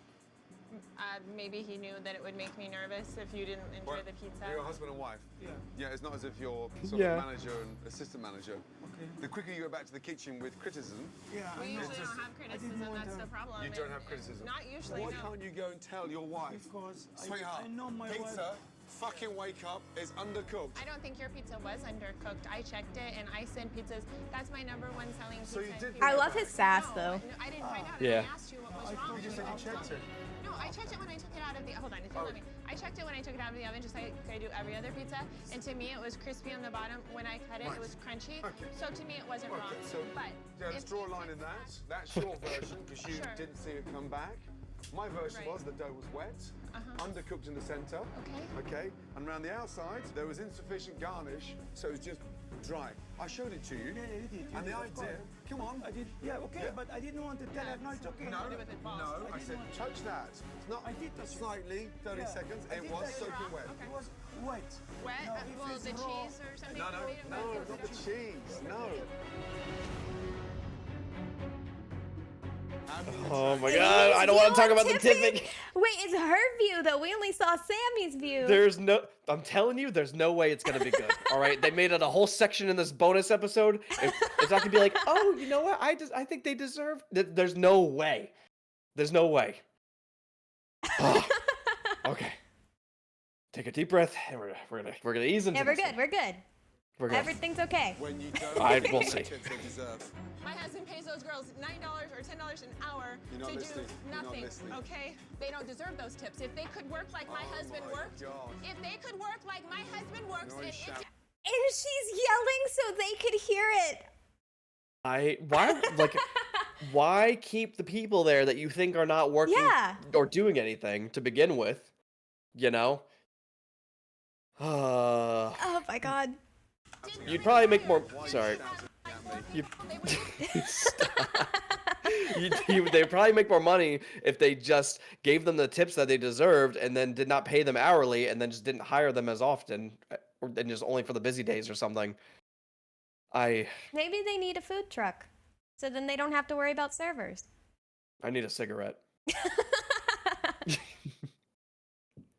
Maybe he knew that it would make me nervous if you didn't enjoy the pizza. You're a husband and wife. Yeah. Yeah, it's not as if you're sort Yeah. of manager and assistant manager. Okay. The quicker you go back to the kitchen with criticism. Yeah, We I know. usually don't have criticism, that's the problem. You don't have criticism. Not usually, Why no. can't you go and tell your wife? Because Sweetheart, I know my pizza, wife. fucking wake up, is undercooked. I don't think your pizza was undercooked. I checked it, and I send pizzas. That's my #1 selling pizza. So you did I love his sass No, though. no, I didn't find out. Yeah. I asked you what was wrong. You just said you checked it. No, I checked it when I took it out of the. Hold on, if you let me. I checked it when I took it out of the oven, just like I do every other pizza. And to me, it was crispy on the bottom. When I cut it, Right. it was crunchy. Okay. So to me, it wasn't wrong. Okay, so But yeah, let's if draw a you line fix in that. that- That's your version because you Sure. didn't see it come back. My version was the dough was wet, undercooked in the center. Okay. Okay. And around the outside, there was insufficient garnish, so it was just dry. I showed it to you. Yeah, you did. And the of idea, course. come on. I did. Yeah, okay, Yeah. but I didn't want to tell her. No, it's okay. No, do with it, boss. no, I said touch that. It's not I did touch it. slightly, 30 Yeah. seconds. I It did was touch it. soaking wet. It was wet. Wet? No, if Well, it's the raw- cheese or something? No, made it no, wet? not the cheese. No. Oh my god, I don't want to talk about the tipping. Wait, it's her view though. We only saw Sammy's view. I'm telling you, there's no way it's gonna be good. All right, they made it a whole section in this bonus episode. It's not gonna be like, oh, you know what? I think they deserve. There's no way. There's no way. Oh, okay. Take a deep breath. And we're gonna ease into Yeah, we're this good. We're good. We're good. Everything's okay. When you don't We'll see. tips they deserve. My husband pays those girls $9 or $10 an hour You're not to listening. do You're not nothing. listening. Okay? They don't deserve those tips. If they could work like my husband works, if they could work like my husband works, You're and shout- And she's yelling so they could hear it. Why keep the people there that you think are not working Yeah. or doing anything to begin with? You know? Oh my god. You'd probably make more. Sorry. They'd probably make more money if they just gave them the tips that they deserved and then did not pay them hourly and then just didn't hire them as often, or then just only for the busy days or something. Maybe they need a food truck, so then they don't have to worry about servers. I need a cigarette.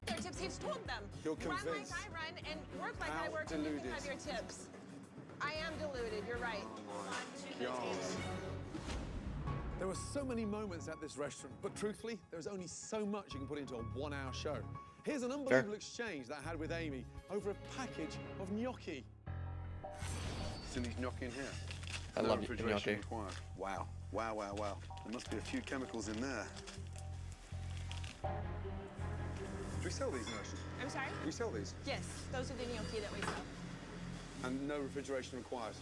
their tips, he's told them, You're run like convinced. I run and work like I How work and you deluded. can have your tips. I am deluded, you're right. There were so many moments at this restaurant, but truthfully, there's only so much you can put into a 1-hour show. Here's an unbelievable exchange that I had with Amy over a package of gnocchi. Seen these gnocchi in here? I No love refrigeration gnocchi. required. Wow, wow, wow, wow. There must be a few chemicals in there. Do we sell these, Nurse? I'm sorry? Do we sell these? Yes, those are the gnocchi that we sell. And no refrigeration required.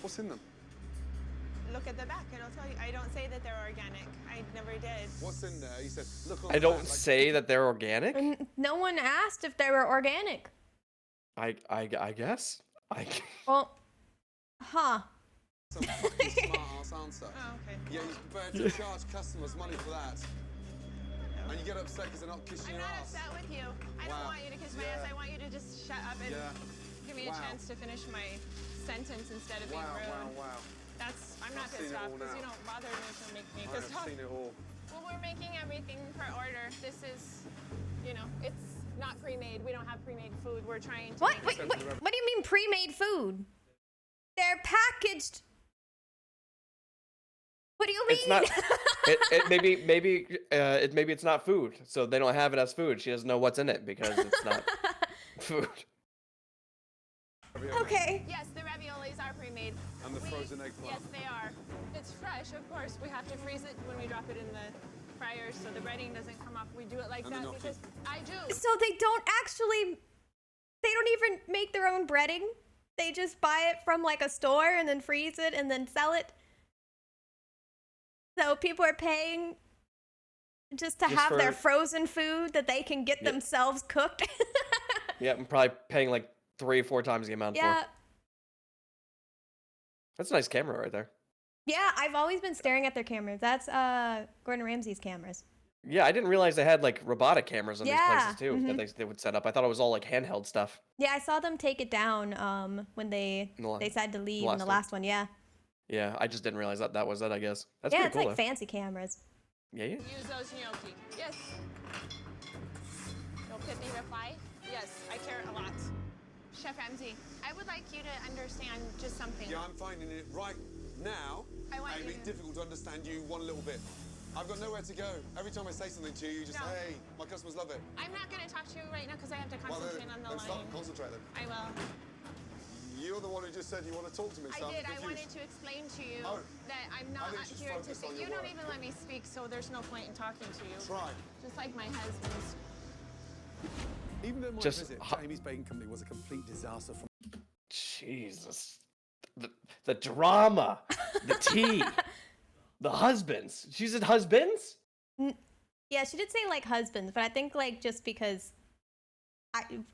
What's in them? Look at the back and I'll tell you. I don't say that they're organic. I never did. What's in there? He said, look on I the don't back, like- say that they're organic. No one asked if they were organic. I guess. Well, huh. Some fucking smart-ass answer. Oh, okay. Yeah, you're prepared to charge customers money for that. And you get upset because they're not kissing I'm your not ass. upset with you. I don't Wow. want you to kiss my Yeah. ass. I want you to just shut up and Yeah. give me a chance to finish my sentence instead of being Wow, rude. wow, wow. I'm not I've seen pissed it off all because you now. don't bother me to make me I pissed have off. seen it all. Well, we're making everything per order. This is, it's not pre-made. We don't have pre-made food. We're trying to. What? make What do you mean pre-made food? They're packaged. What do you mean? It's not. Maybe it's not food, so they don't have it as food. She doesn't know what's in it because it's not food. Okay. Yes, the raviolis are pre-made. And the frozen eggplant. Yes, they are. It's fresh, of course. We have to freeze it when we drop it in the fryer so the breading doesn't come off. We do it like And the that gnocchi. because I do. So they don't even make their own breading? They just buy it from like a store and then freeze it and then sell it? So people are paying just to Just have their for- frozen food that they can get Yep. themselves cooked? Yeah, I'm probably paying like 3 or 4 times the amount Yeah. for. That's a nice camera right there. Yeah, I've always been staring at their cameras. That's Gordon Ramsay's cameras. Yeah, I didn't realize they had like robotic cameras in these Yeah, places too that they would set up. I thought it was all like handheld stuff. Yeah, I saw them take it down when they In the la- decided to leave in last the one. last one. Yeah. Yeah, I just didn't realize that was it. I guess that's Yeah, pretty it's cool. like though. fancy cameras. Yeah, yeah. Use those gnocchi. Yes. No pithy reply? Yes, I care a lot. Chef Ramsay, I would like you to understand just something. Yeah, I'm finding it right now, I want Amy, you to- difficult to understand you one little bit. I've got nowhere to go. Every time I say something to you, you just, No. hey, my customers love it. I'm not going to talk to you right now because I have to Well, concentrate on the then stop, line. concentrate then. I will. You're the one who just said you want to talk to me, so I did. I'm I wanted confused. to explain to you Oh. that I'm not think you should here to focus speak. on You your don't work. even let me speak, so there's no point in talking to you. Try. Just like my husband's. Even though my Just visit hu- to Amy's Baking Company was a complete disaster from Jesus, the drama, the tea, the husbands. She said husbands. Yeah, she did say like husbands, but I think like just because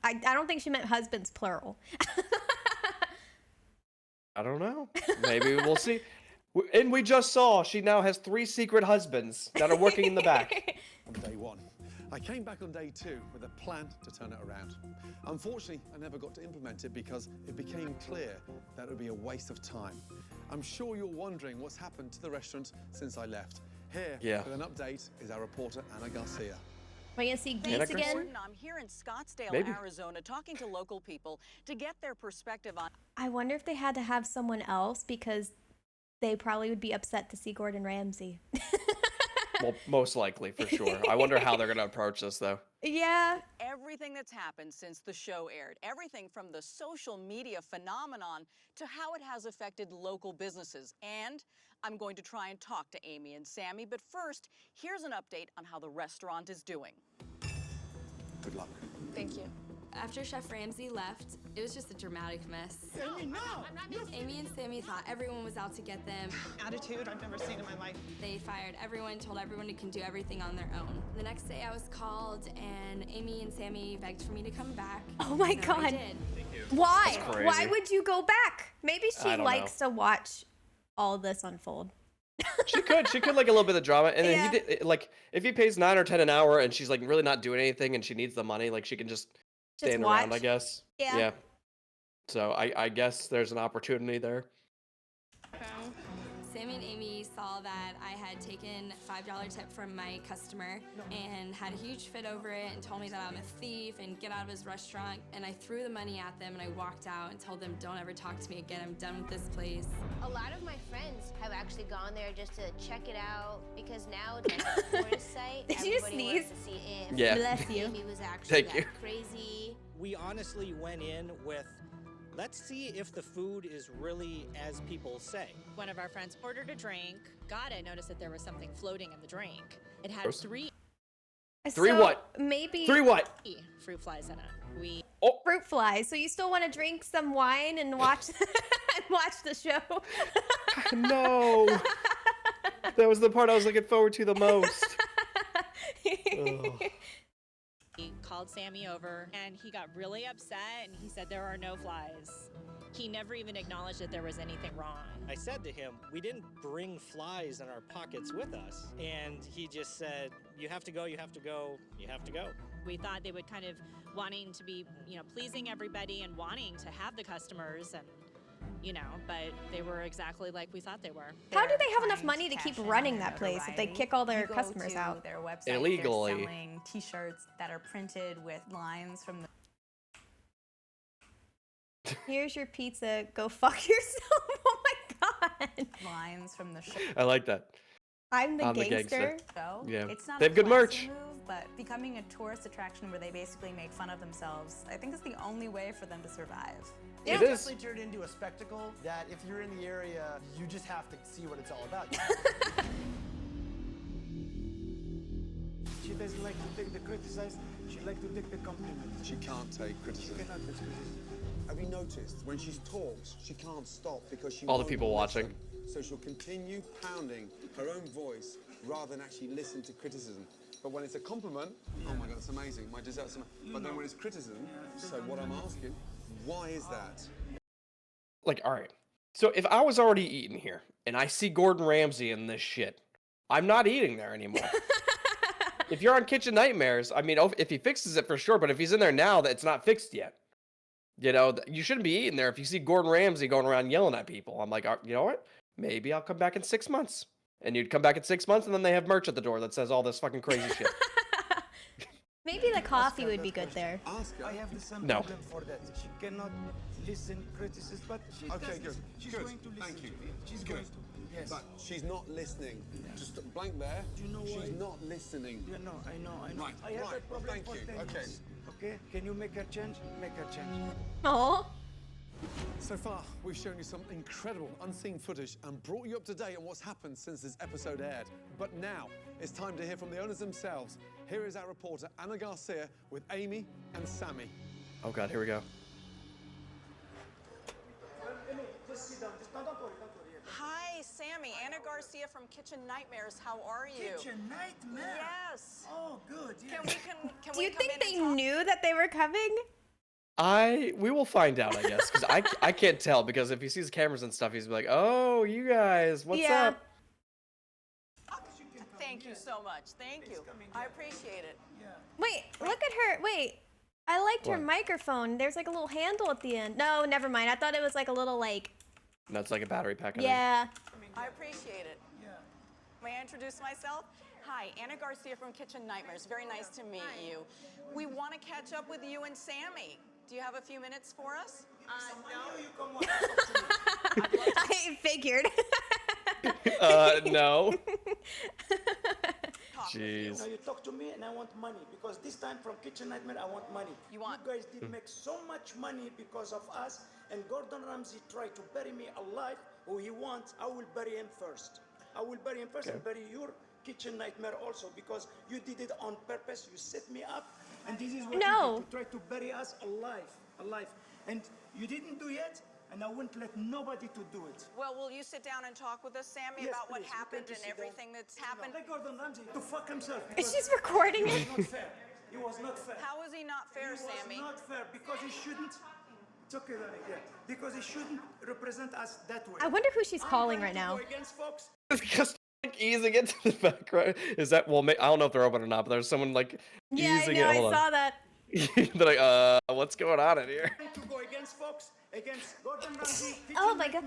I don't think she meant husbands plural. I don't know. Maybe we'll see. And we just saw she now has 3 secret husbands that are working in the back. on day 1. I came back on day 2 with a plan to turn it around. Unfortunately, I never got to implement it because it became clear that it would be a waste of time. I'm sure you're wondering what's happened to the restaurant since I left. Here Yeah. with an update is our reporter, Anna Garcia. Are you gonna see Anna geese again? Gordon, I'm here in Scottsdale, Maybe. Arizona, talking to local people to get their perspective on. I wonder if they had to have someone else because they probably would be upset to see Gordon Ramsay. Well, most likely, for sure. I wonder how they're going to approach this, though. Yeah. Everything that's happened since the show aired, everything from the social media phenomenon to how it has affected local businesses. And I'm going to try and talk to Amy and Sammy, but first, here's an update on how the restaurant is doing. Good luck. Thank you. After Chef Ramsay left, it was just a dramatic mess. Sammy, no! I'm not Amy and Sammy thought everyone was out to get them. Attitude I've never seen in my life. They fired everyone, told everyone they can do everything on their own. The next day I was called and Amy and Sammy begged for me to come back. Oh my And I God. did. Why? That's crazy. Why would you go back? Maybe she I don't likes to watch all this unfold. She could like a little bit of drama, and then Yeah. he did like if he pays 9 or 10 an hour, and she's like really not doing anything, and she needs the money, like she can just stand around, I watch. guess. Yeah. So I guess there's an opportunity there. Sammy and Amy saw that I had taken a $5 tip from my customer and had a huge fit over it and told me that I'm a thief and get out of his restaurant. And I threw the money at them and I walked out and told them, don't ever talk to me again. I'm done with this place. A lot of my friends have actually gone there just to check it out because now it's like a tourist site. Did you Everybody sneeze? wants to see if Yeah. Bless you. Amy was actually Thank you. crazy. We honestly went in with, let's see if the food is really as people say. One of our friends ordered a drink. God, I noticed that there was something floating in the drink. It had Gross. three Three what? Maybe Three what? fruit flies in it. We fruit flies. So you still want to drink some wine and watch and watch the show? No. That was the part I was looking forward to the most. Ugh. called Sammy over and he got really upset and he said there are no flies. He never even acknowledged that there was anything wrong. I said to him, we didn't bring flies in our pockets with us. And he just said, you have to go, you have to go, you have to go. We thought they would kind of wanting to be, pleasing everybody and wanting to have the customers and, but they were exactly like we thought they were. How do they have enough money to keep running that place if they kick all their customers out? Their website, Illegally. They're selling T-shirts that are printed with lines from the. Here's your pizza. Go fuck yourself. Oh my God. Lines from the show. I like that. I'm the I'm the gangster. So Yeah. it's not They a have good classy merch. move, but becoming a tourist attraction where they basically make fun of themselves, I think is the only way for them to survive. It It's is. definitely turned into a spectacle that if you're in the area, you just have to see what it's all about. She doesn't like to take the criticism, she likes to take the compliment. She can't take She criticism. cannot take criticism. Have you noticed when she talks, she can't stop because she All the won't people watching. listen. So she'll continue pounding her own voice rather than actually listen to criticism. But when it's a compliment, oh my God, it's amazing. My dessert's amazing. But then when it's criticism, so what I'm asking, why is that? Like, all right. So if I was already eating here and I see Gordon Ramsay in this shit, I'm not eating there anymore. If you're on Kitchen Nightmares, I mean, if he fixes it for sure, but if he's in there now, that it's not fixed yet. You shouldn't be eating there if you see Gordon Ramsay going around yelling at people. I'm like, you know what? Maybe I'll come back in 6 months. And you'd come back in 6 months, and then they have merch at the door that says all this fucking crazy shit. Maybe the coffee would be good there. Ask her. I have the same No. problem for that. She cannot listen criticism, but she Okay, does. good. She's Good. going to listen. Thank you. She's Good. going to. Yes. But she's not listening. Just blank there. Do you know she's why? not listening. Yeah, no, I know. Right, I have right. that problem Thank for you. 10 Okay. years. Okay, can you make her change? Make her change. Oh. So far, we've shown you some incredible unseen footage and brought you up to date on what's happened since this episode aired. But now, it's time to hear from the owners themselves. Here is our reporter, Anna Garcia, with Amy and Sammy. Oh God, here we go. Just sit down. Don't worry. Hi, Sammy. Anna Garcia from Kitchen Nightmares. How are you? Kitchen Nightmare. Yes. Oh, good. Can we can Do we you come think in they and talk? knew that they were coming? We will find out, I guess, because I can't tell, because if he sees cameras and stuff, he's like, oh, you guys, what's Yeah. up? Thank you so much. Thank you. I appreciate it. Wait, look at her. Wait. I liked her What? microphone. There's like a little handle at the end. No, never mind. I thought it was like a little like. That's like a battery pack. I think. Yeah. I appreciate it. May I introduce myself? Hi, Anna Garcia from Kitchen Nightmares. Very nice to meet you. We want to catch up with you and Sammy. Do you have a few minutes for us? No. I figured. No. Now you talk to me and I want money because this time from Kitchen Nightmare I want money. You guys did make so much money because of us, and Gordon Ramsay tried to bury me alive. Who he wants, I will bury him first. I will bury him first and bury your Kitchen Nightmare also because you did it on purpose. You set me up, and this is what you did to try to bury us alive. And you didn't do yet, and I wouldn't let nobody to do it. Well, will you sit down and talk with us, Sammy, Yes, about what please. happened You and can sit everything that's happened? Let Gordon Ramsay to fuck himself. She's recording it. It was not fair. It was not fair. How is he not fair, Sammy? It was not fair because he shouldn't. It's okay, Danny, yeah. Because he shouldn't represent us that way. I wonder who she's calling right now. Go against Fox. Just like easing into the background. Is that well? I don't know if they're open or not, but there's someone like easing it. I Hold saw on. that. They're like, what's going on in here? To go against Fox, against Gordon Ramsay. Oh my god.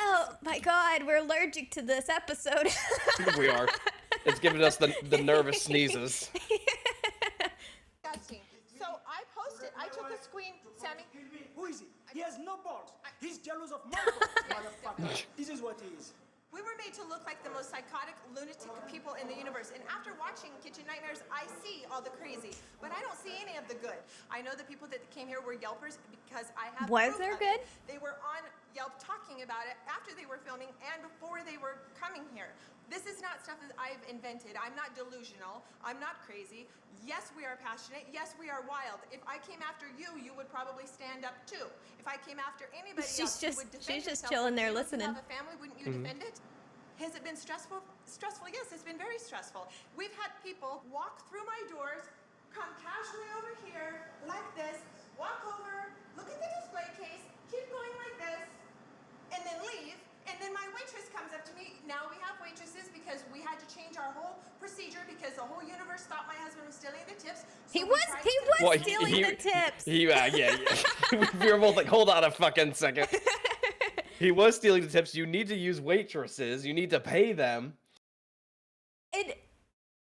Oh my god, we're allergic to this episode. We are. It's giving us the nervous sneezes. So I posted, I took a screen, Sammy. Who is he? He has no balls. He's jealous of my balls, motherfucker. This is what he is. We were made to look like the most psychotic, lunatic people in the universe. And after watching Kitchen Nightmares, I see all the crazy, but I don't see any of the good. I know the people that came here were Yelpers because I have Was proof there of good? it. They were on Yelp talking about it after they were filming and before they were coming here. This is not stuff that I've invented. I'm not delusional. I'm not crazy. Yes, we are passionate. Yes, we are wild. If I came after you, you would probably stand up too. If I came after anybody else, you would defend she's just yourself. chilling there If you listening. have a family, wouldn't you defend it? Has it been stressful? Stressful, yes, it's been very stressful. We've had people walk through my doors, come casually over here, like this, walk over, look at the display case, keep going like this, and then leave. And then my waitress comes up to me. Now we have waitresses because we had to change our whole procedure because the whole universe thought my husband was stealing the tips. He was stealing the tips. Yeah. We were both like, hold on a fucking second. He was stealing the tips. You need to use waitresses. You need to pay them. And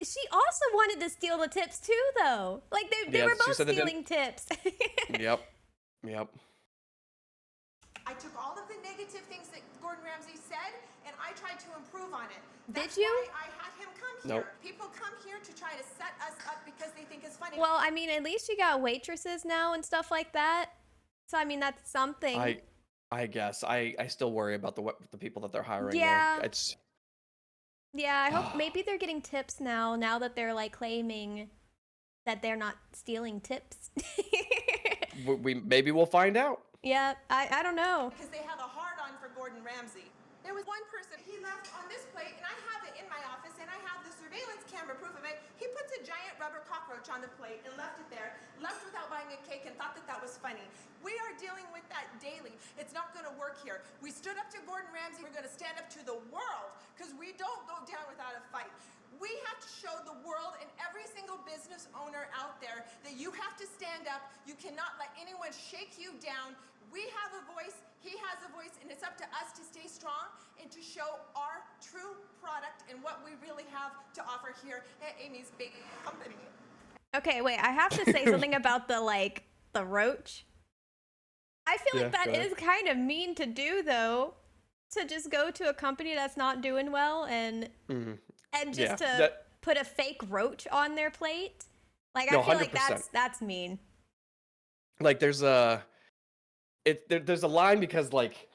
she also wanted to steal the tips too, though. Like they were both stealing tips. Yep. I took all of the negative things that Gordon Ramsay said, and I tried to improve on it. Did you? Why I had him come here. Nope. People come here to try to set us up because they think it's funny. Well, I mean, at least you got waitresses now and stuff like that. So I mean, that's something. I guess I still worry about the people that they're hiring. Yeah. There. It's. Yeah, I hope maybe they're getting tips now that they're like claiming that they're not stealing tips. Maybe we'll find out. Yeah, I don't know. Because they have a hard-on for Gordon Ramsay. There was one person, he left on this plate, and I have it in my office, and I have the surveillance camera proof of it. He puts a giant rubber cockroach on the plate and left it there, left without buying a cake, and thought that that was funny. We are dealing with that daily. It's not going to work here. We stood up to Gordon Ramsay. We're going to stand up to the world, because we don't go down without a fight. We have to show the world and every single business owner out there that you have to stand up. You cannot let anyone shake you down. We have a voice, he has a voice, and it's up to us to stay strong and to show our true product and what we really have to offer here at Amy's Baking Company. Okay, wait, I have to say something about the roach. I feel like that is kind of mean to do, though, to just go to a company that's not doing well and just put a fake roach on their plate. Like, I feel 100%. like that's mean. Like there's a line because like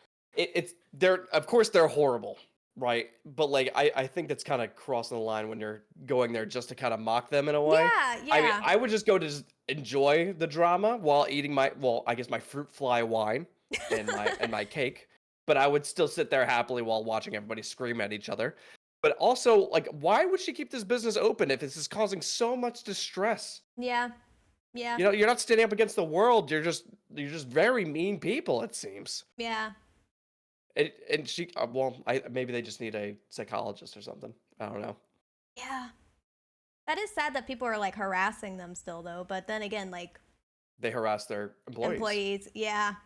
they're of course they're horrible, right? But like I think that's kind of crossing the line when you're going there just to kind of mock them in a way. Yeah. I mean, I would just go to just enjoy the drama while eating my fruit fly wine and my cake, but I would still sit there happily while watching everybody scream at each other. But also, like, why would she keep this business open if this is causing so much distress? Yeah. Yeah. You know, you're not standing up against the world. You're just very mean people, it seems. Yeah. And she, maybe they just need a psychologist or something. I don't know. Yeah. That is sad that people are like harassing them still, though. But then again, like they harass their employees. Yeah.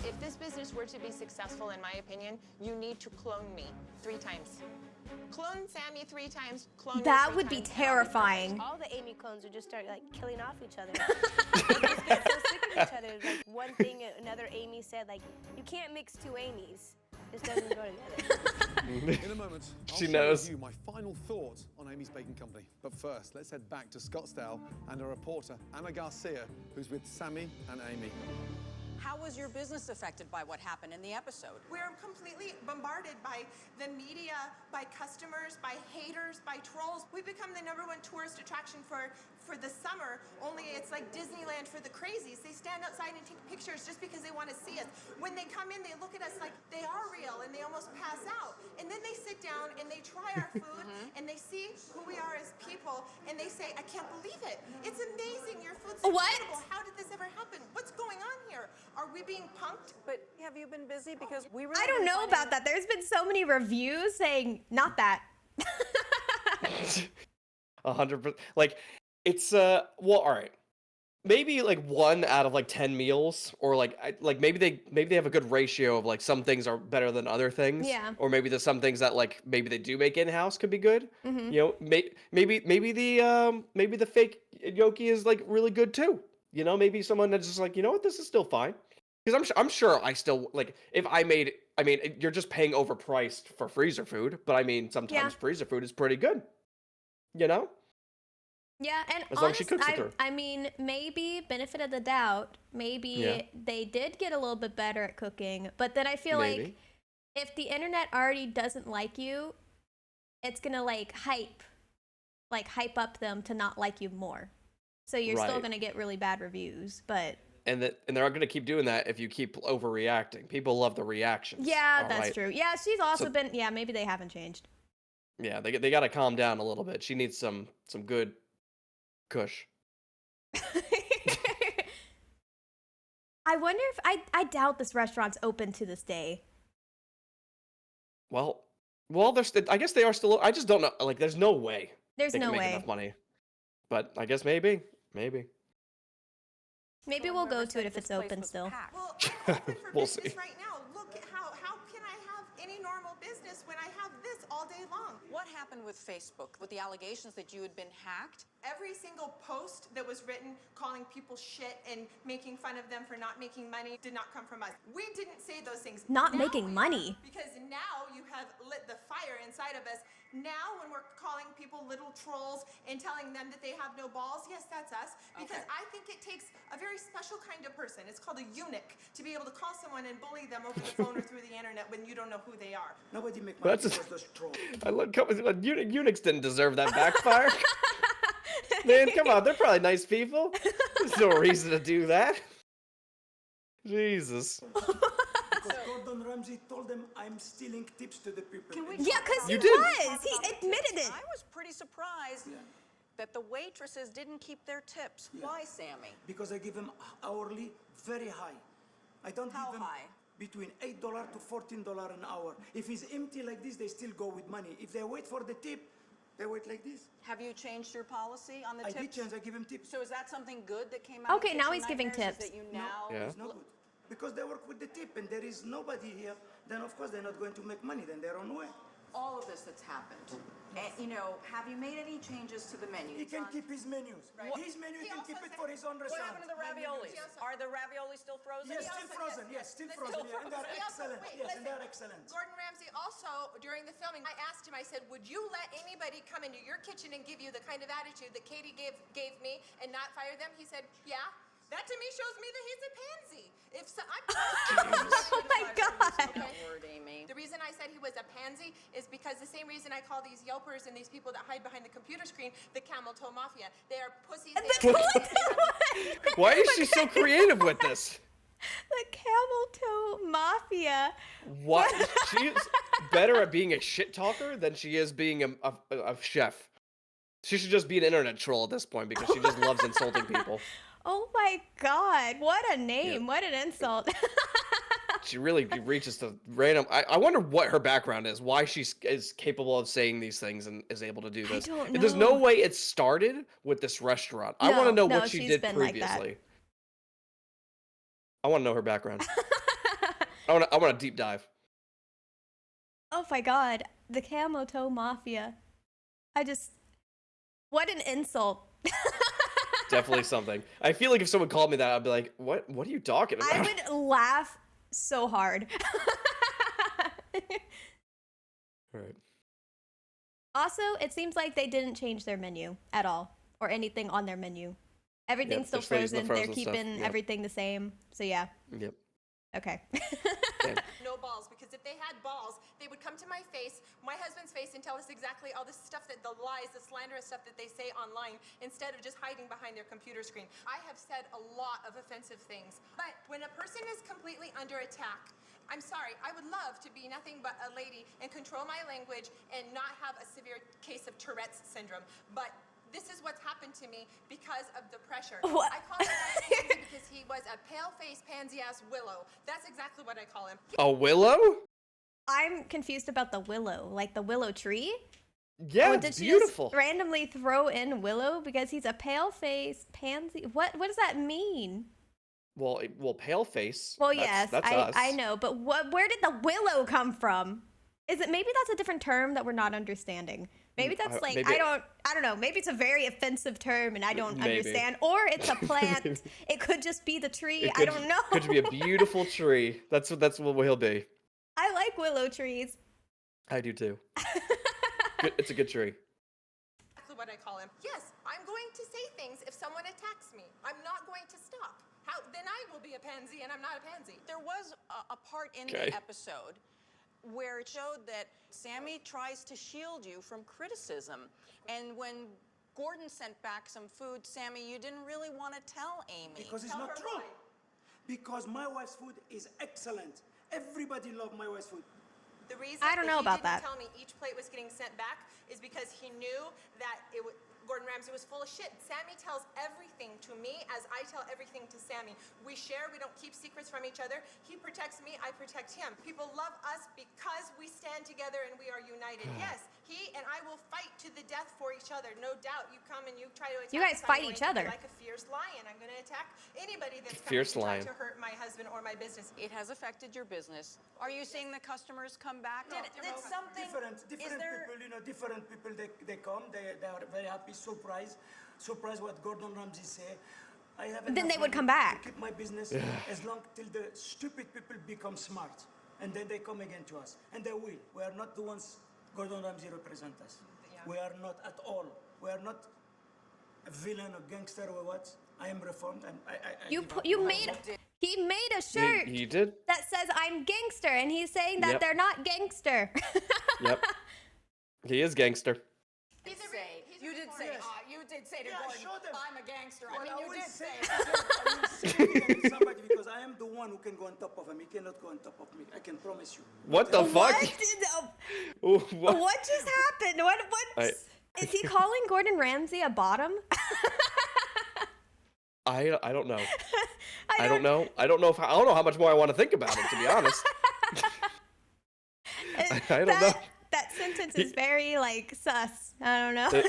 If this business were to be successful, in my opinion, you need to clone me 3 times. Clone Sammy 3 times. Clone me That 3 would be times. terrifying. All the Amy clones would just start like killing off each other. They just get so sick of each other. Like one thing another Amy said, like you can't mix two Amy's. This doesn't go together. In a moment, I'll She share knows. with you my final thoughts on Amy's Baking Company. But first, let's head back to Scottsdale and our reporter, Anna Garcia, who's with Sammy and Amy. How was your business affected by what happened in the episode? We're completely bombarded by the media, by customers, by haters, by trolls. We've become the #1 tourist attraction for the summer, only it's like Disneyland for the crazies. They stand outside and take pictures just because they want to see us. When they come in, they look at us like they are real and they almost pass out. And then they sit down and they try our food and they see who we are as people and they say, I can't believe it. It's amazing. Your food's What? incredible. How did this ever happen? What's going on here? Are we being punked? But have you been busy? Because we really I don't know about that. There's been so many reviews saying not that. 100%. Like, it's well, all right. Maybe like 1 out of like 10 meals, or like maybe they have a good ratio of like some things are better than other things. Yeah. Or maybe there's some things that like maybe they do make in house could be good. Mhm. You know, maybe the fake gnocchi is like really good too. You know, maybe someone that's just like, you know what, this is still fine. Because I'm sure I still like if I made. I mean, you're just paying overpriced for freezer food, but I mean sometimes Yeah. freezer food is pretty good. You know. Yeah, and As long as she honestly, cooks it through. I mean, maybe benefit of the doubt, maybe Yeah. they did get a little bit better at cooking, but then I feel like Maybe. if the internet already doesn't like you, it's gonna like hype up them to not like you more. So you're still Right. gonna get really bad reviews, but And they're going to keep doing that if you keep overreacting. People love the reactions. yeah, all that's right? true. Yeah, she's also So- been. Yeah, maybe they haven't changed. Yeah, they got to calm down a little bit. She needs some good kush. I wonder if I doubt this restaurant's open to this day. Well, I guess they are still. I just don't know. Like, there's no way. There's they no can make way. enough money. But I guess maybe. Maybe we'll go to it if it's open still. Well, I'm open for We'll business see. right now. Look at how can I have any normal business when I have this all day long? What happened with Facebook with the allegations that you had been hacked? Every single post that was written calling people shit and making fun of them for not making money did not come from us. We didn't say those things. Not Now making we money. are, because now you have lit the fire inside of us. Now when we're calling people little trolls and telling them that they have no balls, yes, that's us. Because Okay. I think it takes a very special kind of person. It's called a eunuch to be able to call someone and bully them over the phone or through the internet when you don't know who they are. Nobody make money That's because those trolls. I love eunuchs didn't deserve that backfire. Man, come on, they're probably nice people. There's no reason to do that. Jesus. Because Gordon Ramsay told them I'm stealing tips to the people. Can we Yeah, talk 'cause about he You did. was. talk He about the tips? admitted it. I was pretty surprised that the waitresses didn't keep their tips. Why, Sammy? Because I give them hourly very high. I don't How give them high? between $8 to $14 an hour. If it's empty like this, they still go with money. If they wait for the tip, they wait like this. Have you changed your policy on the I tips? did change. I give him tips. So is that something good that came out? Okay, of now Kitchen he's giving Nightmares, is tips. That you now Yeah. It's not good. Because they work with the tip and there is nobody here, then of course they're not going to make money, then they're on way. all of this that's happened. And, you know, have you made any changes to the menu? He can keep his menus. Right. His menu, he can also keep it said- for his own What restaurant. happened to the raviolis? Are the raviolis still frozen? Yes, still frozen. Yes, still frozen. Yeah, and they're He also- excellent. wait, Yes, listen. and they're excellent. Gordon Ramsay also, during the filming, I asked him, I said, would you let anybody come into your kitchen and give you the kind of attitude that Katie gave me and not fire them? He said, yeah. That to me shows me that he's a pansy. If so, Oh my God. Word, Amy. The reason I said he was a pansy is because the same reason I call these yelpers and these people that hide behind the computer screen the camel toe mafia. They are pussies. They are Why is she so creative with this? The camel toe mafia. What? She is better at being a shit talker than she is being a chef. She should just be an internet troll at this point because she just loves insulting people. Oh my God. What a name. What an insult. She really reaches to random. I wonder what her background is, why she is capable of saying these things and is able to do this. don't There's no know. way it started with this restaurant. I want to know No, what she she's did been like that. previously. I want to know her background. I want to deep dive. Oh my God. the Camo Toe Mafia. What an insult. Definitely something. I feel like if someone called me that, I'd be like, what are you talking about? I would laugh so hard. All right. Also, it seems like they didn't change their menu at all or anything on their menu. Everything's still they're still using frozen. the They're frozen stuff. keeping Yep. everything the same. So yeah. Yep. Okay. No balls, because if they had balls, they would come to my face, my husband's face, and tell us exactly all this stuff, that the lies, the slanderous stuff that they say online, instead of just hiding behind their computer screen. I have said a lot of offensive things, but when a person is completely under attack, I'm sorry, I would love to be nothing but a lady and control my language and not have a severe case of Tourette's syndrome. But this is what's happened to me because of the pressure. What? I call him pansy because he was a pale-faced, pansy-ass willow. That's exactly what I call him. A willow? I'm confused about the willow, like the willow tree. Yeah, Or it's did she beautiful. just randomly throw in willow because he's a pale-faced pansy? What does that mean? Well, pale face. Well, that's, yes, that's us. I know, but where did the willow come from? Is it maybe that's a different term that we're not understanding? Maybe that's like maybe- I don't know. Maybe it's a very offensive term and I don't Maybe. understand. Or it's a plant. It could just be the tree. It I could, don't know. Could just be a beautiful tree. That's what he'll be. I like willow trees. I do too. It's a good tree. Exactly what I call him. Yes, I'm going to say things if someone attacks me. I'm not going to stop. Then I will be a pansy, and I'm not a pansy. There was a part in Okay. the episode where it showed that Sammy tries to shield you from criticism. And when Gordon sent back some food, Sammy, you didn't really want to tell Amy. Because it's not true. Because my wife's food is excellent. Everybody loves my wife's food. The reason I don't know he about didn't that. tell me each plate was getting sent back is because he knew that Gordon Ramsay was full of shit. Sammy tells everything to me as I tell everything to Sammy. We share, we don't keep secrets from each other. He protects me, I protect him. People love us because we stand together and we are united. Yes, he and I will fight to the death for each other, no doubt. You come and you try to attack You guys us, I'm fight going each to be other. like a fierce lion. I'm going to attack anybody that's Fierce coming lion. to try to hurt my husband or my business. It has affected your business. Are you seeing the customers come back? No, Did something? Different is there? people, different people, they come, they are very happy, surprised what Gordon Ramsay say. I have Then enough they would money come to back. keep my business as long till the stupid people become smart. And then they come again to us. And they will. We are not the ones Gordon Ramsay represent us. We are not at all. We are not a villain or gangster or what. I am reformed and He made a shirt He did? that says I'm gangster and he's saying that Yep. they're not gangster. Yep. He is gangster. You did say to Gordon, show them. I'm a gangster. Well, I mean, I you will did say say it. it. I will say it to somebody because I am the one who can go on top of him. He cannot go on top of me. I can promise you. What the fuck? Ooh, what? What just happened? Is he calling Gordon Ramsay a bottom? I don't know. I don't know. I don't know how much more I want to think about it, to be honest. I don't know. That sentence is very sus. I don't know.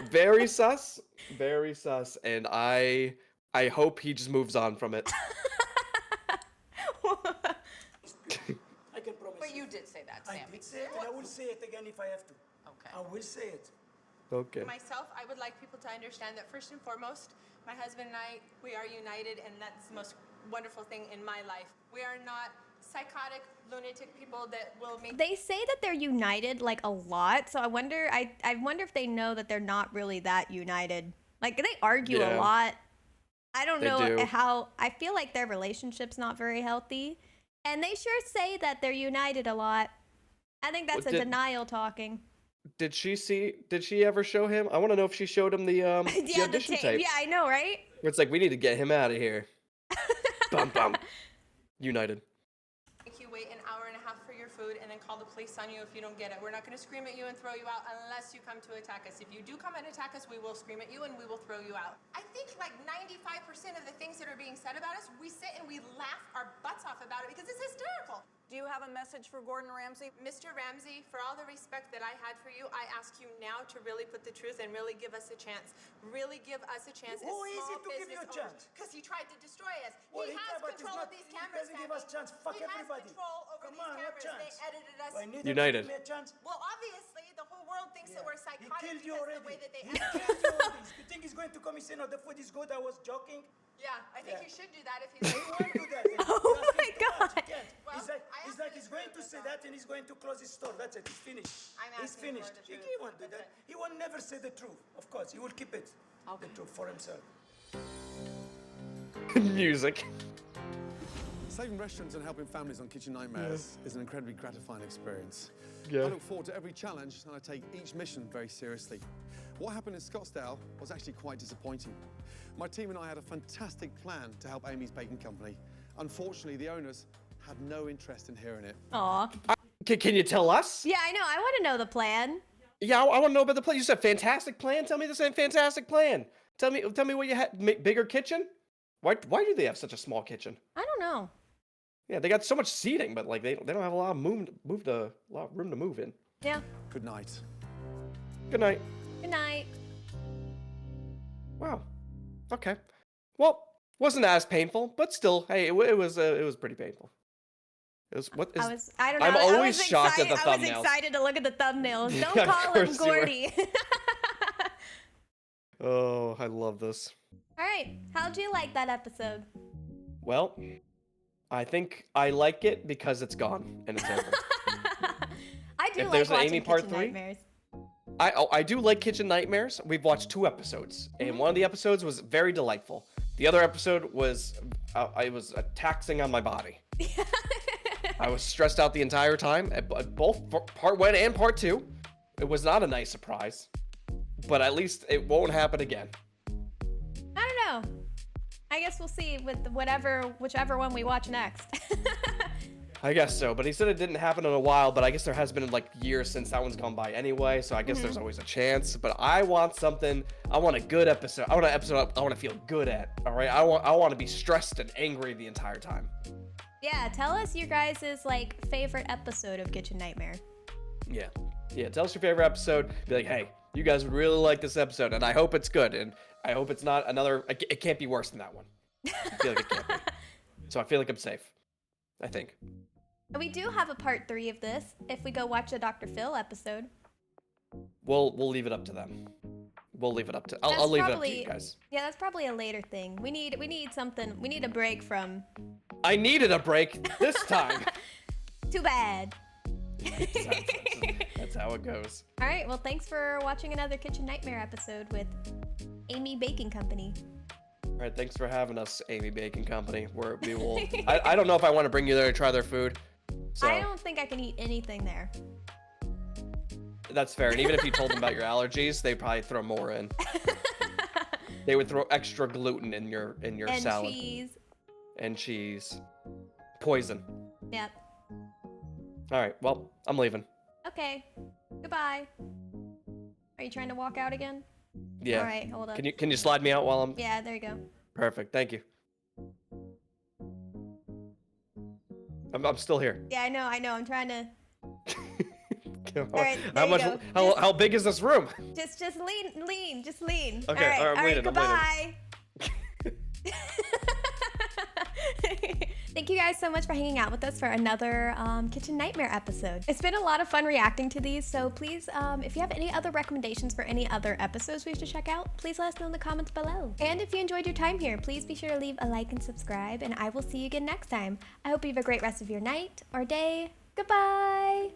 Very sus. Very sus. And I hope he just moves on from it. I can promise But you did say that, I Sammy. did say it and I will say it again if I have to. Okay. I will say it. Okay. Myself, I would like people to understand that first and foremost, my husband and I, we are united, and that's the most wonderful thing in my life. We are not psychotic, lunatic people that will make. They say that they're united a lot, so I wonder if they know that they're not really that united. They argue a Yeah. lot. I don't They know do. how. I feel like their relationship's not very healthy, and they sure say that they're united a lot. I think that's Well, a did- denial talking. Did she ever show him? I want to know if she showed him the the audition tape. Yeah, I know, right? Where it's like, we need to get him out of here. Bum bum. United. Make you wait an hour and a half for your food and then call the police on you if you don't get it. We're not going to scream at you and throw you out unless you come to attack us. If you do come and attack us, we will scream at you and we will throw you out. I think 95% of the things that are being said about us, we sit and we laugh our butts off about it because it's hysterical. Do you have a message for Gordon Ramsay? Mr. Ramsay, for all the respect that I had for you, I ask you now to really put the truth and really give us a chance. Really give us a chance. Who is it to give you a chance? Because he tried to destroy us. Well, he has but control of these cameras. He doesn't give us chance. Fuck he everybody. Has control over Come these on, what cameras. chance? They edited us. I need United. To give me a chance. Well, obviously, the whole world thinks that we're He psychotic killed you because already. of the way that they He edited killed us. you already. You think he's going to come and say, no, the food is good? I was joking. Yeah, I think Yeah. you should do that if he's He like, won't do that. Oh my God. Well, He's like he's going to say that and he's going to close his store. That's it. He's finished. He's asking finished. for the He truth. won't do that. He will never say the truth. Of course, he will keep it. The truth for himself. Music. Saving restaurants and helping families on Kitchen Nightmares is an incredibly gratifying experience. Yeah. I look forward to every challenge and I take each mission very seriously. What happened in Scottsdale was actually quite disappointing. My team and I had a fantastic plan to help Amy's Baking Company. Unfortunately, the owners had no interest in hearing it. Aw. Can you tell us? Yeah, I know. I want to know the plan. Yeah, I want to know about the plan. You said fantastic plan. Tell me the same fantastic plan. Tell me what you had. Bigger kitchen? Why do they have such a small kitchen? I don't know. Yeah, they got so much seating, but like they don't have a lot of room to move in. Yeah. Good night. Good night. Good night. Wow. Okay. Well, wasn't as painful, but still, hey, it was pretty painful. It was what is? I don't know. I'm I always was shocked at the I was thumbnails. excited to look at the thumbnails. Don't Yeah, of call him course you were. Gordy. Oh, I love this. All right. How'd you like that episode? Well, I think I like it because it's gone and it's over. I do If like there's an watching Amy part Kitchen 3? Nightmares. I do like Kitchen Nightmares. We've watched 2 episodes, and one of the episodes was very delightful. The other episode was I was taxing on my body. I was stressed out the entire time. Both part 1 and part 2. It was not a nice surprise, but at least it won't happen again. I don't know. I guess we'll see with whichever one we watch next. I guess so, but he said it didn't happen in a while, but I guess there has been like years since that one's gone by anyway, so I guess there's always a chance. But I want a good episode. I want an episode I want to feel good at, all right? I want to be stressed and angry the entire time. Yeah, tell us your guys' like favorite episode of Kitchen Nightmare. Yeah, tell us your favorite episode. Be like, hey, you guys would really like this episode, and I hope it's good, and I hope it's not another, it can't be worse than that one. I feel like it can't be. So I feel like I'm safe, I think. We do have a part 3 of this if we go watch the Dr. Phil episode. We'll leave it up to them. I'll leave it up to you guys. Yeah, that's probably a later thing. We need something. We need a break from. I needed a break this time. Too bad. That's how it goes. All right. Well, thanks for watching another Kitchen Nightmare episode with Amy Baking Company. All right, thanks for having us, Amy Baking Company. We will. I don't know if I want to bring you there to try their food. So I don't think I can eat anything there. that's fair. And even if you told them about your allergies, they'd probably throw more in. They would throw extra gluten in your salad. And cheese. Poison. Yep. All right. Well, I'm leaving. Okay. Goodbye. Are you trying to walk out again? Yeah. All right. Hold up. Can you slide me out while I'm? Yeah. There you go. Perfect. Thank you. I'm still here. Yeah, I know. I'm trying to. Come on. All right, there you go. How big is this room? Just lean. Just lean. Okay, all right, I'm leaning, goodbye. Thank you guys so much for hanging out with us for another Kitchen Nightmare episode. It's been a lot of fun reacting to these, so please, if you have any other recommendations for any other episodes we should check out, please let us know in the comments below. And if you enjoyed your time here, please be sure to leave a like and subscribe, and I will see you again next time. I hope you have a great rest of your night or day. Goodbye!